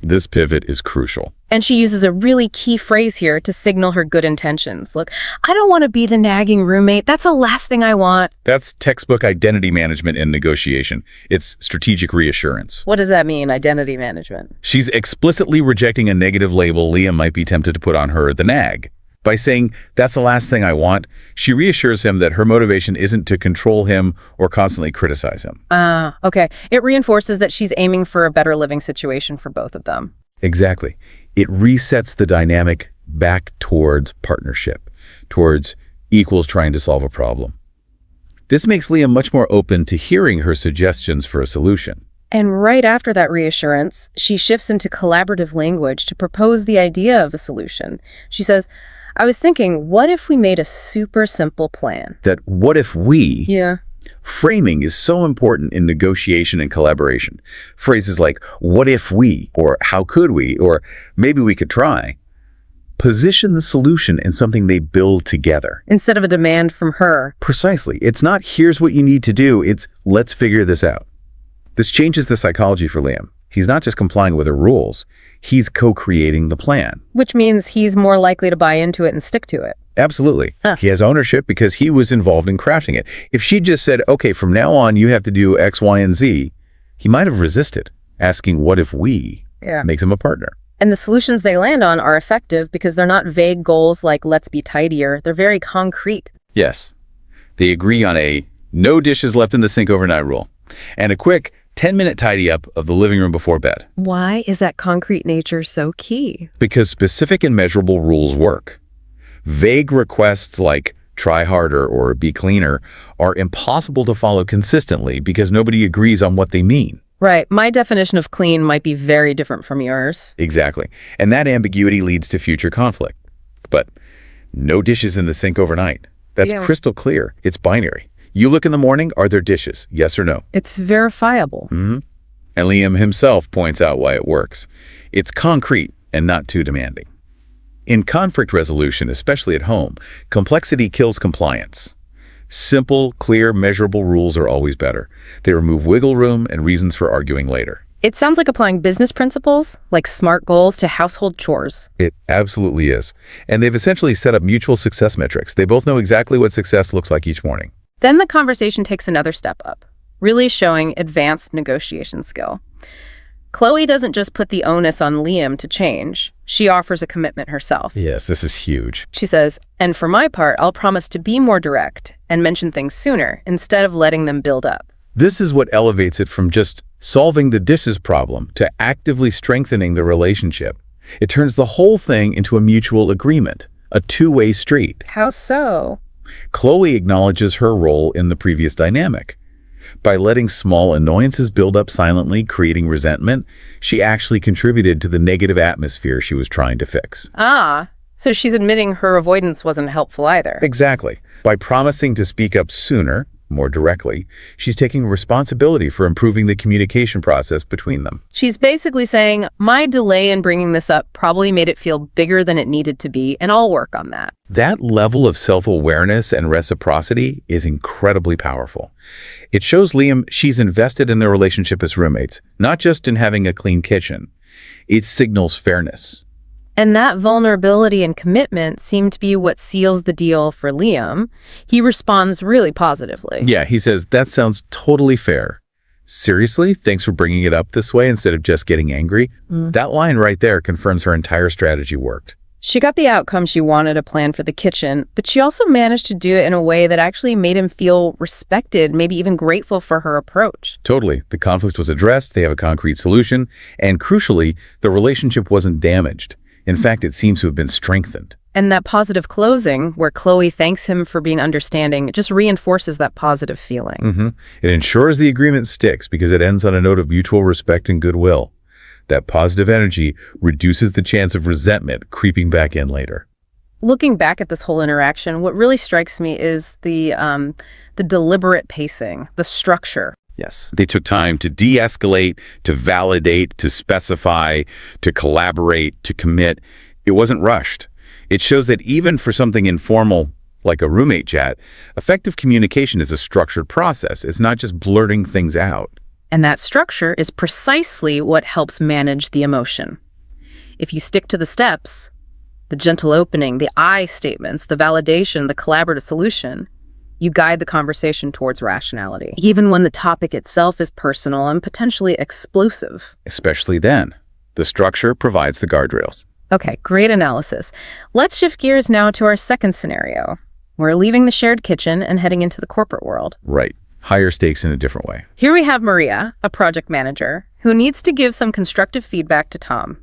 This pivot is crucial. And she uses a really key phrase here to signal her good intentions. Look, I don't want to be the nagging roommate. That's the last thing I want. That's textbook identity management in negotiation. It's strategic reassurance. What does that mean, identity management? She's explicitly rejecting a negative label Liam might be tempted to put on her, the nag. By saying, that's the last thing I want, she reassures him that her motivation isn't to control him or constantly criticize him. Okay. It reinforces that she's aiming for a better living situation for both of them. Exactly. It resets the dynamic back towards partnership, towards equals trying to solve a problem. This makes Liam much more open to hearing her suggestions for a solution. And right after that reassurance, she shifts into collaborative language to propose the idea of a solution. She says, I was thinking, what if we made a super simple plan? That what if we... Yeah. Framing is so important in negotiation and collaboration. Phrases like, what if we, or how could we, or maybe we could try, position the solution in something they build together. Instead of a demand from her. Precisely. It's not, here's what you need to do, it's, let's figure this out. This changes the psychology for Liam. He's not just complying with her rules, he's co-creating the plan. Which means he's more likely to buy into it and stick to it. Absolutely. He has ownership because he was involved in crafting it. If she just said, okay, from now on you have to do X, Y, and Z, he might have resisted. Asking what if we makes him a partner. And the solutions they land on are effective because they're not vague goals like let's be tidier. They're very concrete. Yes. They agree on a no dishes left in the sink overnight rule and a quick 10-minute tidy up of the living room before bed. Why is that concrete nature so key? Because specific and measurable rules work. Vague requests like try harder or be cleaner are impossible to follow consistently because nobody agrees on what they mean. Right. My definition of clean might be very different from yours. Exactly. And that ambiguity leads to future conflict. But no dishes in the sink overnight. That's crystal clear. It's binary. You look in the morning, are there dishes? Yes or no? It's verifiable. And Liam himself points out why it works. It's concrete and not too demanding. In conflict resolution, especially at home, complexity kills compliance. Simple, clear, measurable rules are always better. They remove wiggle room and reasons for arguing later. It sounds like applying business principles, like SMART goals, to household chores. It absolutely is. And they've essentially set up mutual success metrics. They both know exactly what success looks like each morning. Then the conversation takes another step up, really showing advanced negotiation skill. Chloe doesn't just put the onus on Liam to change. She offers a commitment herself. Yes, this is huge. She says, and for my part, I'll promise to be more direct and mention things sooner instead of letting them build up. This is what elevates it from just solving the dishes problem to actively strengthening the relationship. It turns the whole thing into a mutual agreement, a two-way street. How so? Chloe acknowledges her role in the previous dynamic. By letting small annoyances build up silently, creating resentment, she actually contributed to the negative atmosphere she was trying to fix. So she's admitting her avoidance wasn't helpful either. Exactly. By promising to speak up sooner, more directly, she's taking responsibility for improving the communication process between them. She's basically saying, my delay in bringing this up probably made it feel bigger than it needed to be, and I'll work on that. That level of self-awareness and reciprocity is incredibly powerful. It shows Liam she's invested in their relationship as roommates, not just in having a clean kitchen. It signals fairness. And that vulnerability and commitment seem to be what seals the deal for Liam. He responds really positively. Yeah, he says, that sounds totally fair. Seriously? Thanks for bringing it up this way instead of just getting angry? That line right there confirms her entire strategy worked. She got the outcome she wanted, a plan for the kitchen, but she also managed to do it in a way that actually made him feel respected, maybe even grateful for her approach. Totally. The conflict was addressed, they have a concrete solution, and crucially, the relationship wasn't damaged. In fact, it seems to have been strengthened. And that positive closing, where Chloe thanks him for being understanding, just reinforces that positive feeling. It ensures the agreement sticks because it ends on a note of mutual respect and goodwill. That positive energy reduces the chance of resentment creeping back in later. Looking back at this whole interaction, what really strikes me is the the deliberate pacing, the structure. Yes. They took time to de-escalate, to validate, to specify, to collaborate, to commit. It wasn't rushed. It shows that even for something informal, like a roommate chat, effective communication is a structured process. It's not just blurting things out. And that structure is precisely what helps manage the emotion. If you stick to the steps, the gentle opening, the I statements, the validation, the collaborative solution, you guide the conversation towards rationality, even when the topic itself is personal and potentially explosive. Especially then. The structure provides the guardrails. Okay, great analysis. Let's shift gears now to our second scenario. We're leaving the shared kitchen and heading into the corporate world. Right. Higher stakes in a different way. Here we have Maria, a project manager, who needs to give some constructive feedback to Tom.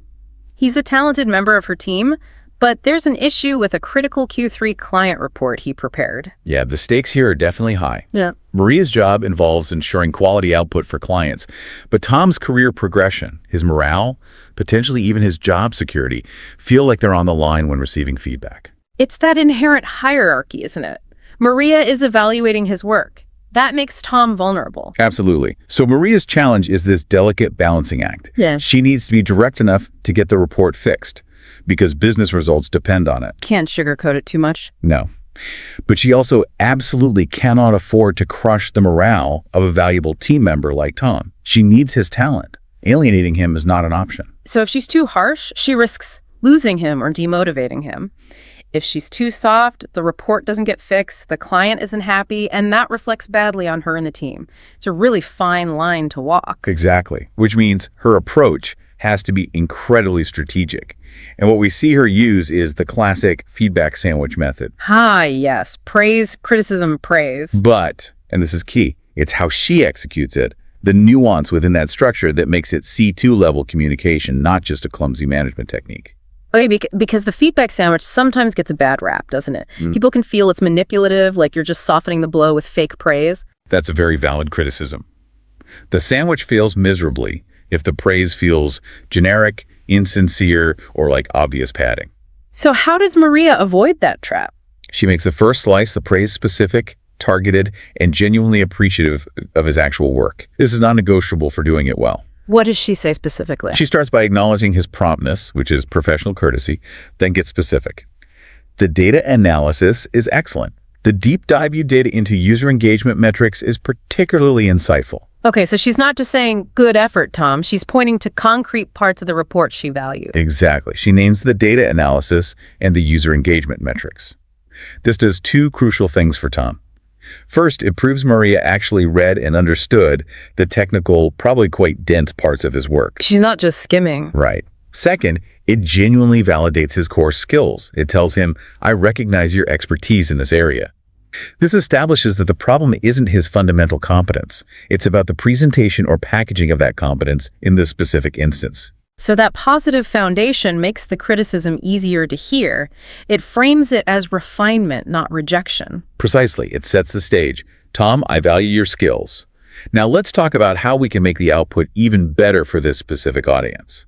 He's a talented member of her team, but there's an issue with a critical Q3 client report he prepared. Yeah, the stakes here are definitely high. Yeah. Maria's job involves ensuring quality output for clients, but Tom's career progression, his morale, potentially even his job security, feel like they're on the line when receiving feedback. It's that inherent hierarchy, isn't it? Maria is evaluating his work. That makes Tom vulnerable. Absolutely. So Maria's challenge is this delicate balancing act. Yeah. She needs to be direct enough to get the report fixed, because business results depend on it. Can't sugarcoat it too much. No. But she also absolutely cannot afford to crush the morale of a valuable team member like Tom. She needs his talent. Alienating him is not an option. So if she's too harsh, she risks losing him or demotivating him. If she's too soft, the report doesn't get fixed, the client isn't happy, and that reflects badly on her and the team. It's a really fine line to walk. Exactly. Which means her approach has to be incredibly strategic. And what we see her use is the classic feedback sandwich method. Yes. Praise, criticism, praise. But, and this is key, it's how she executes it, the nuance within that structure that makes it C2 level communication, not just a clumsy management technique. Okay, because the feedback sandwich sometimes gets a bad rap, doesn't it? People can feel it's manipulative, like you're just softening the blow with fake praise. That's a very valid criticism. The sandwich fails miserably if the praise feels generic, insincere, or like obvious padding. So how does Maria avoid that trap? She makes the first slice the praise-specific, targeted, and genuinely appreciative of his actual work. This is non-negotiable for doing it well. What does she say specifically? She starts by acknowledging his promptness, which is professional courtesy, then gets specific. The data analysis is excellent. The deep dive you did into user engagement metrics is particularly insightful. Okay, so she's not just saying, good effort, Tom. She's pointing to concrete parts of the report she valued. Exactly. She names the data analysis and the user engagement metrics. This does two crucial things for Tom. First, it proves Maria actually read and understood the technical, probably quite dense parts of his work. She's not just skimming. Right. Second, it genuinely validates his core skills. It tells him, I recognize your expertise in this area. This establishes that the problem isn't his fundamental competence. It's about the presentation or packaging of that competence in this specific instance. So that positive foundation makes the criticism easier to hear. It frames it as refinement, not rejection. Precisely. It sets the stage. Tom, I value your skills. Now let's talk about how we can make the output even better for this specific audience.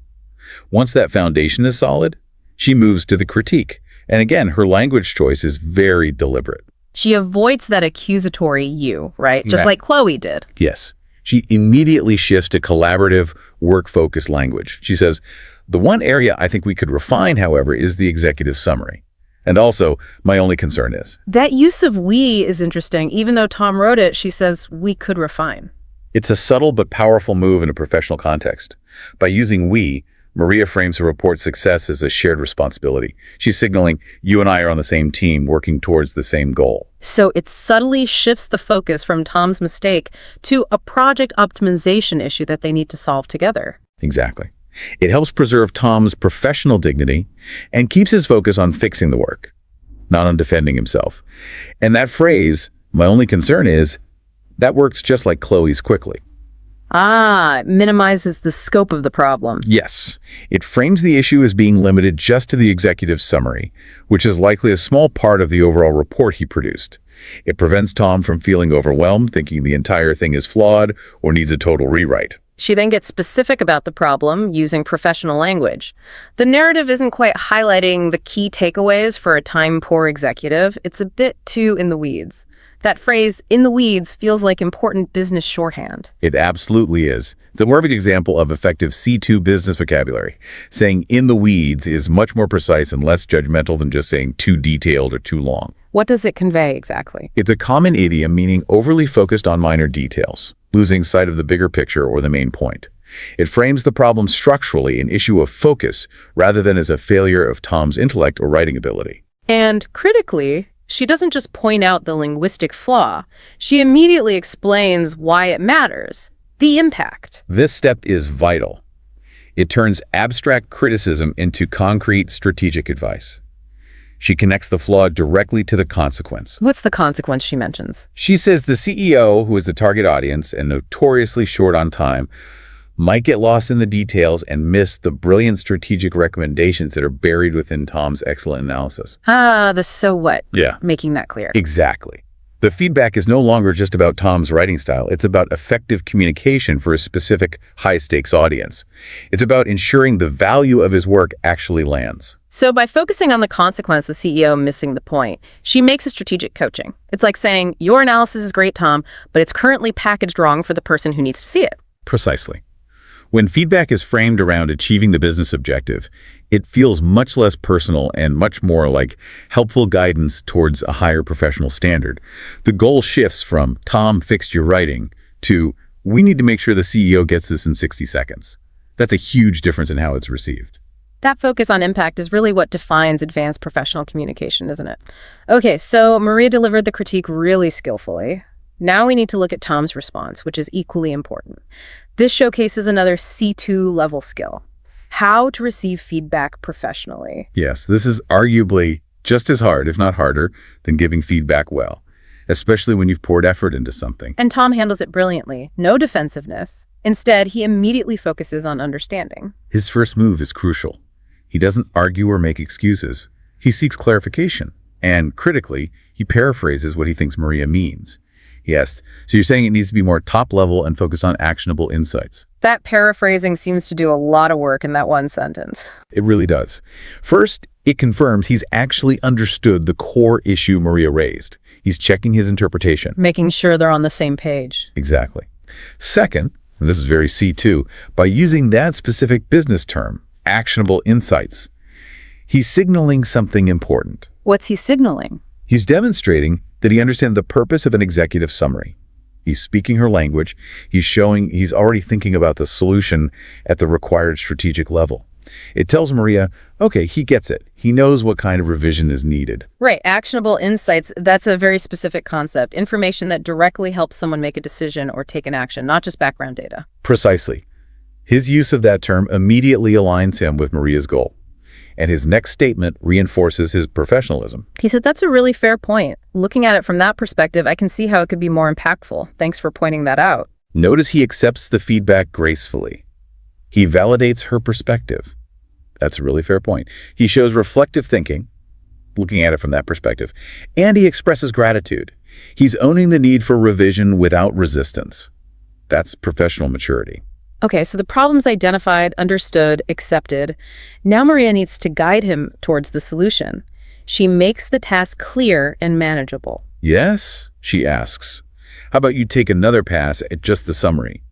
Once that foundation is solid, she moves to the critique. And again, her language choice is very deliberate. She avoids that accusatory you, right? Just like Chloe did. Yes. She immediately shifts to collaborative, work-focused language. She says, the one area I think we could refine, however, is the executive summary. And also, my only concern is. That use of we is interesting. Even though Tom wrote it, she says we could refine. It's a subtle but powerful move in a professional context. By using we, Maria frames her report's success as a shared responsibility. She's signaling, you and I are on the same team, working towards the same goal. So it subtly shifts the focus from Tom's mistake to a project optimization issue that they need to solve together. Exactly. It helps preserve Tom's professional dignity and keeps his focus on fixing the work, not on defending himself. And that phrase, my only concern is, that works just like Chloe's quickly. It minimizes the scope of the problem. Yes. It frames the issue as being limited just to the executive summary, which is likely a small part of the overall report he produced. It prevents Tom from feeling overwhelmed, thinking the entire thing is flawed or needs a total rewrite. She then gets specific about the problem using professional language. The narrative isn't quite highlighting the key takeaways for a time-poor executive. It's a bit too in the weeds. That phrase, in the weeds, feels like important business shorthand. It absolutely is. It's a perfect example of effective C2 business vocabulary. Saying in the weeds is much more precise and less judgmental than just saying too detailed or too long. What does it convey exactly? It's a common idiom meaning overly focused on minor details, losing sight of the bigger picture or the main point. It frames the problem structurally, an issue of focus, rather than as a failure of Tom's intellect or writing ability. And critically, she doesn't just point out the linguistic flaw. She immediately explains why it matters, the impact. This step is vital. It turns abstract criticism into concrete strategic advice. She connects the flaw directly to the consequence. What's the consequence she mentions? She says the CEO, who is the target audience and notoriously short on time, might get lost in the details and miss the brilliant strategic recommendations that are buried within Tom's excellent analysis. The so what? Yeah. Making that clear. Exactly. The feedback is no longer just about Tom's writing style. It's about effective communication for a specific high-stakes audience. It's about ensuring the value of his work actually lands. So by focusing on the consequence, the CEO missing the point, she makes a strategic coaching. It's like saying, your analysis is great, Tom, but it's currently packaged wrong for the person who needs to see it. Precisely. When feedback is framed around achieving the business objective, it feels much less personal and much more like helpful guidance towards a higher professional standard. The goal shifts from, Tom fixed your writing, to, we need to make sure the CEO gets this in 60 seconds. That's a huge difference in how it's received. That focus on impact is really what defines advanced professional communication, isn't it? Okay, so Maria delivered the critique really skillfully. Now we need to look at Tom's response, which is equally important. This showcases another C2 level skill, how to receive feedback professionally. Yes, this is arguably just as hard, if not harder, than giving feedback well, especially when you've poured effort into something. And Tom handles it brilliantly. No defensiveness. Instead, he immediately focuses on understanding. His first move is crucial. He doesn't argue or make excuses. He seeks clarification. And critically, he paraphrases what he thinks Maria means. Yes. So you're saying it needs to be more top level and focus on actionable insights. That paraphrasing seems to do a lot of work in that one sentence. It really does. First, it confirms he's actually understood the core issue Maria raised. He's checking his interpretation. Making sure they're on the same page. Exactly. Second, and this is very C2, by using that specific business term, actionable insights, he's signaling something important. What's he signaling? He's demonstrating that he understands the purpose of an executive summary. He's speaking her language. He's showing he's already thinking about the solution at the required strategic level. It tells Maria, okay, he gets it. He knows what kind of revision is needed. Right. Actionable insights, that's a very specific concept. Information that directly helps someone make a decision or take an action, not just background data. Precisely. His use of that term immediately aligns him with Maria's goal. And his next statement reinforces his professionalism. He said, that's a really fair point. Looking at it from that perspective, I can see how it could be more impactful. Thanks for pointing that out. Notice he accepts the feedback gracefully. He validates her perspective. That's a really fair point. He shows reflective thinking, looking at it from that perspective, and he expresses gratitude. He's owning the need for revision without resistance. That's professional maturity. Okay, so the problem's identified, understood, accepted. Now Maria needs to guide him towards the solution. She makes the task clear and manageable. Yes, she asks. How about you take another pass at just the summary?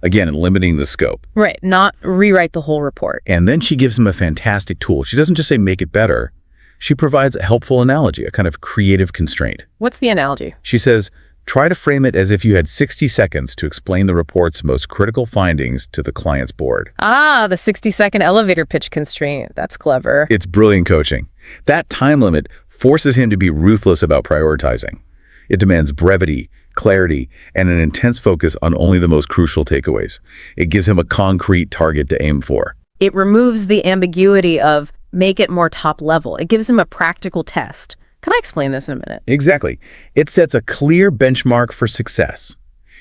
Again, limiting the scope. Right, not rewrite the whole report. And then she gives him a fantastic tool. She doesn't just say make it better. She provides a helpful analogy, a kind of creative constraint. What's the analogy? She says, try to frame it as if you had 60 seconds to explain the report's most critical findings to the client's board. Ah, the 60-second elevator pitch constraint. That's clever. It's brilliant coaching. That time limit forces him to be ruthless about prioritizing. It demands brevity, clarity, and an intense focus on only the most crucial takeaways. It gives him a concrete target to aim for. It removes the ambiguity of make it more top level. It gives him a practical test. Can I explain this in a minute? Exactly. It sets a clear benchmark for success.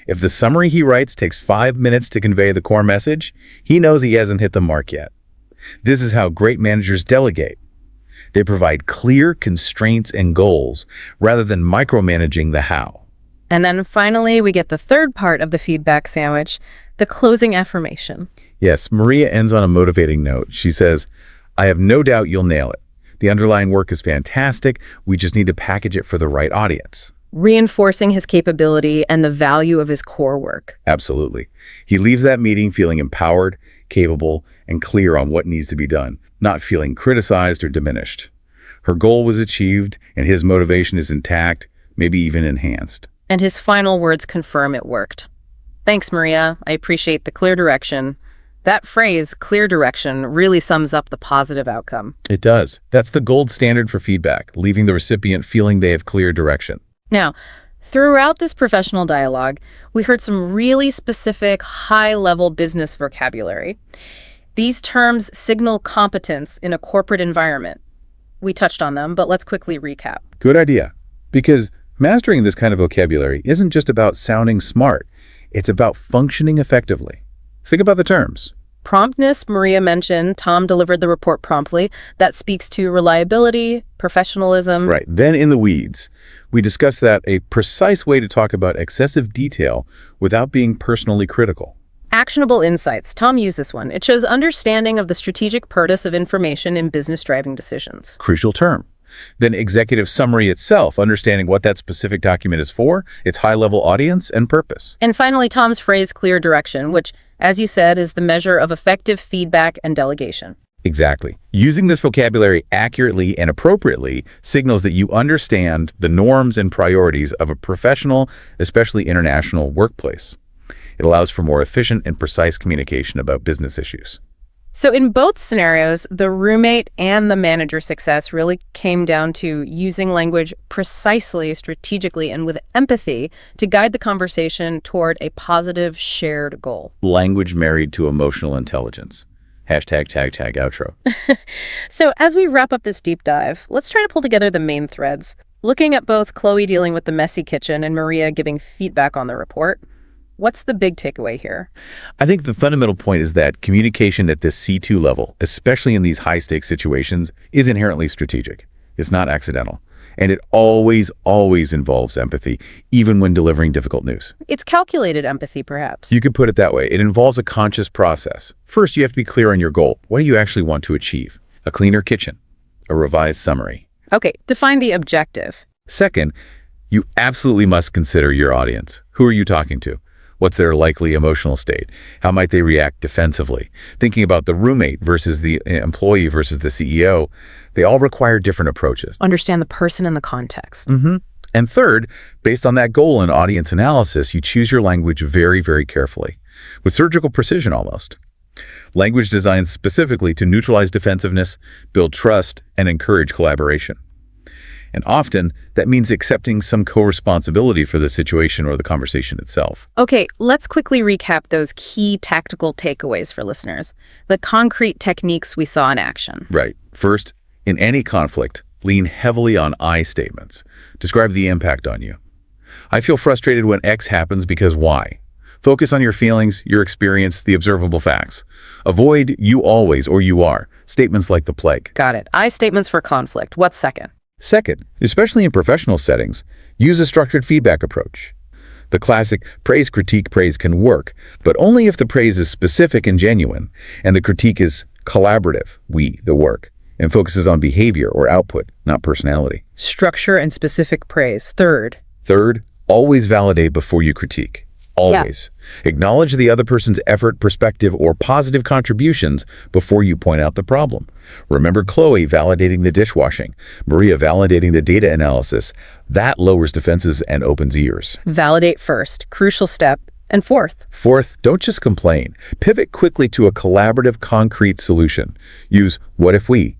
If the summary he writes takes 5 minutes to convey the core message, he knows he hasn't hit the mark yet. This is how great managers delegate. They provide clear constraints and goals rather than micromanaging the how. And then finally, we get the third part of the feedback sandwich, the closing affirmation. Yes, Maria ends on a motivating note. She says, I have no doubt you'll nail it. The underlying work is fantastic. We just need to package it for the right audience. reinforcing his capability and the value of his core work. Absolutely. He leaves that meeting feeling empowered, capable, and clear on what needs to be done, not feeling criticized or diminished. Her goal was achieved, and his motivation is intact, maybe even enhanced. And his final words confirm it worked. Thanks, Maria. I appreciate the clear direction. That phrase, clear direction, really sums up the positive outcome. It does. That's the gold standard for feedback, leaving the recipient feeling they have clear direction. Now, throughout this professional dialogue, we heard some really specific, high-level business vocabulary. These terms signal competence in a corporate environment. We touched on them, but let's quickly recap. Good idea. Because mastering this kind of vocabulary isn't just about sounding smart. It's about functioning effectively. Think about the terms. Promptness, Maria mentioned. Tom delivered the report promptly. That speaks to reliability, professionalism. Right. Then in the weeds, we discussed that a precise way to talk about excessive detail without being personally critical. Actionable insights. Tom used this one. It shows understanding of the strategic purpose of information in business driving decisions. Crucial term. Then executive summary itself, understanding what that specific document is for, its high-level audience and purpose. And finally, Tom's phrase, clear direction, which, as you said, is the measure of effective feedback and delegation. Exactly. Using this vocabulary accurately and appropriately signals that you understand the norms and priorities of a professional, especially international, workplace. It allows for more efficient and precise communication about business issues. So in both scenarios, the roommate and the manager success really came down to using language precisely, strategically, and with empathy to guide the conversation toward a positive shared goal. Language married to emotional intelligence. Hashtag tag outro. So as we wrap up this deep dive, let's try to pull together the main threads. Looking at both Chloe dealing with the messy kitchen and Maria giving feedback on the report, what's the big takeaway here? I think the fundamental point is that communication at this C2 level, especially in these high-stakes situations, is inherently strategic. It's not accidental. And it always involves empathy, even when delivering difficult news. It's calculated empathy, perhaps. You could put it that way. It involves a conscious process. First, you have to be clear on your goal. What do you actually want to achieve? A cleaner kitchen, a revised summary. Okay, define the objective. Second, you absolutely must consider your audience. Who are you talking to? What's their likely emotional state? How might they react defensively? Thinking about the roommate versus the employee versus the CEO, they all require different approaches. Understand the person and the context. And third, based on that goal and audience analysis, you choose your language very, very carefully, with surgical precision almost. Language designed specifically to neutralize defensiveness, build trust, and encourage collaboration. And often, that means accepting some co-responsibility for the situation or the conversation itself. Okay, let's quickly recap those key tactical takeaways for listeners. The concrete techniques we saw in action. Right. First, in any conflict, lean heavily on I statements. Describe the impact on you. I feel frustrated when X happens because Y. Focus on your feelings, your experience, the observable facts. Avoid you always or you are. Statements like the plague. Got it. I statements for conflict. What's second? Second, especially in professional settings, use a structured feedback approach. The classic praise, critique, praise can work, but only if the praise is specific and genuine, and the critique is collaborative, we, the work, and focuses on behavior or output, not personality. Structure and specific praise. Third, always validate before you critique. Always. Yeah. Acknowledge the other person's effort, perspective, or positive contributions before you point out the problem. Remember Chloe validating the dishwashing, Maria validating the data analysis. That lowers defenses and opens ears. Validate first. Crucial step. And fourth, don't just complain. Pivot quickly to a collaborative, concrete solution. Use what if we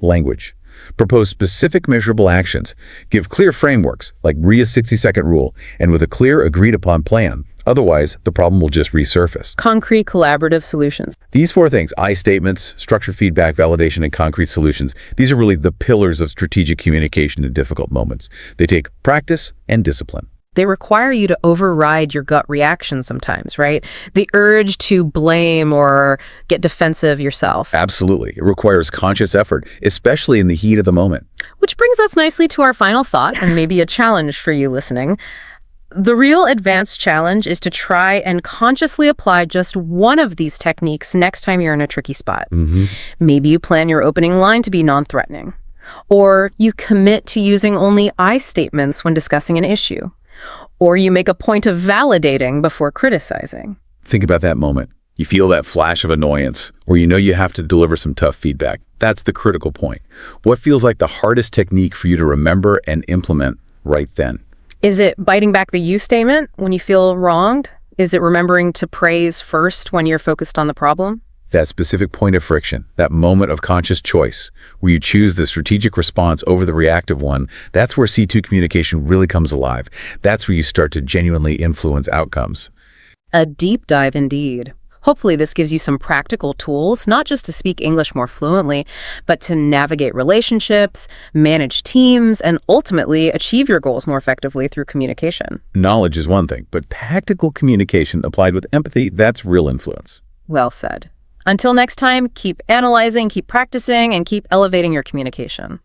language. Propose specific measurable actions. Give clear frameworks, like Maria's 60-second rule, and with a clear, agreed-upon plan. Otherwise, the problem will just resurface. Concrete, collaborative solutions. These four things, I statements, structured feedback, validation, and concrete solutions, these are really the pillars of strategic communication in difficult moments. They take practice and discipline. They require you to override your gut reaction sometimes, right? The urge to blame or get defensive yourself. Absolutely. It requires conscious effort, especially in the heat of the moment. Which brings us nicely to our final thought, and maybe a challenge for you listening. The real advanced challenge is to try and consciously apply just one of these techniques next time you're in a tricky spot. Maybe you plan your opening line to be non-threatening. Or you commit to using only I statements when discussing an issue. Or you make a point of validating before criticizing. Think about that moment. You feel that flash of annoyance, or you know you have to deliver some tough feedback. That's the critical point. What feels like the hardest technique for you to remember and implement right then? Is it biting back the you statement when you feel wronged? Is it remembering to praise first when you're focused on the problem? That specific point of friction, that moment of conscious choice, where you choose the strategic response over the reactive one, that's where C2 communication really comes alive. That's where you start to genuinely influence outcomes. A deep dive indeed. Hopefully this gives you some practical tools, not just to speak English more fluently, but to navigate relationships, manage teams, and ultimately achieve your goals more effectively through communication. Knowledge is one thing, but practical communication applied with empathy, that's real influence. Well said. Until next time, keep analyzing, keep practicing, and keep elevating your communication.